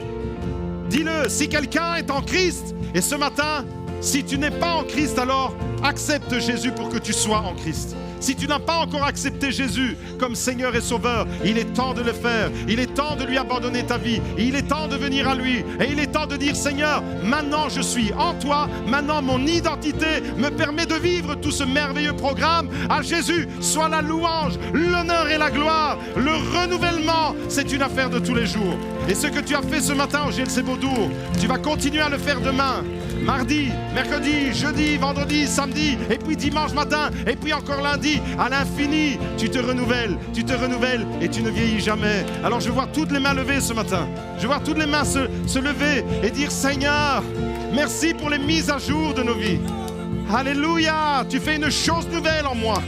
dis-le, si quelqu'un est en Christ, et ce matin, si tu n'es pas en Christ, alors accepte Jésus pour que tu sois en Christ. Si tu n'as pas encore accepté Jésus comme Seigneur et Sauveur, il est temps de le faire. Il est temps de lui abandonner ta vie. Il est temps de venir à lui. Et il est temps de dire, Seigneur, maintenant je suis en toi. Maintenant mon identité me permet de vivre tout ce merveilleux programme. À Jésus soit la louange, l'honneur et la gloire. Le renouvellement, c'est une affaire de tous les jours. Et ce que tu as fait ce matin au GLC Beaudour, tu vas continuer à le faire demain. Mardi, mercredi, jeudi, vendredi, samedi, et puis dimanche matin, et puis encore lundi, à l'infini, tu te renouvelles et tu ne vieillis jamais. Alors je vois toutes les mains levées ce matin. Je vois toutes les mains se lever et dire, Seigneur, merci pour les mises à jour de nos vies. Alléluia, tu fais une chose nouvelle en moi.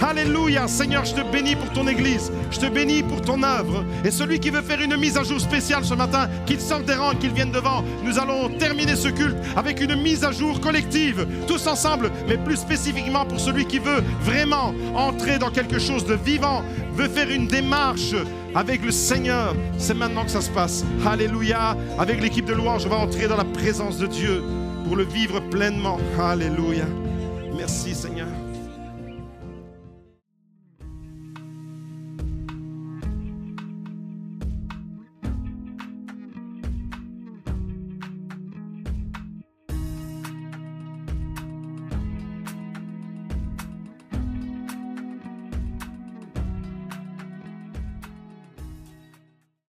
Alléluia, Seigneur, je te bénis pour ton Église, je te bénis pour ton œuvre. Et celui qui veut faire une mise à jour spéciale ce matin, qu'il sorte des rangs, qu'il vienne devant. Nous allons terminer ce culte avec une mise à jour collective, tous ensemble, mais plus spécifiquement pour celui qui veut vraiment entrer dans quelque chose de vivant, veut faire une démarche avec le Seigneur. C'est maintenant que ça se passe. Alléluia, avec l'équipe de louange, on va entrer dans la présence de Dieu pour le vivre pleinement. Alléluia. Merci Seigneur.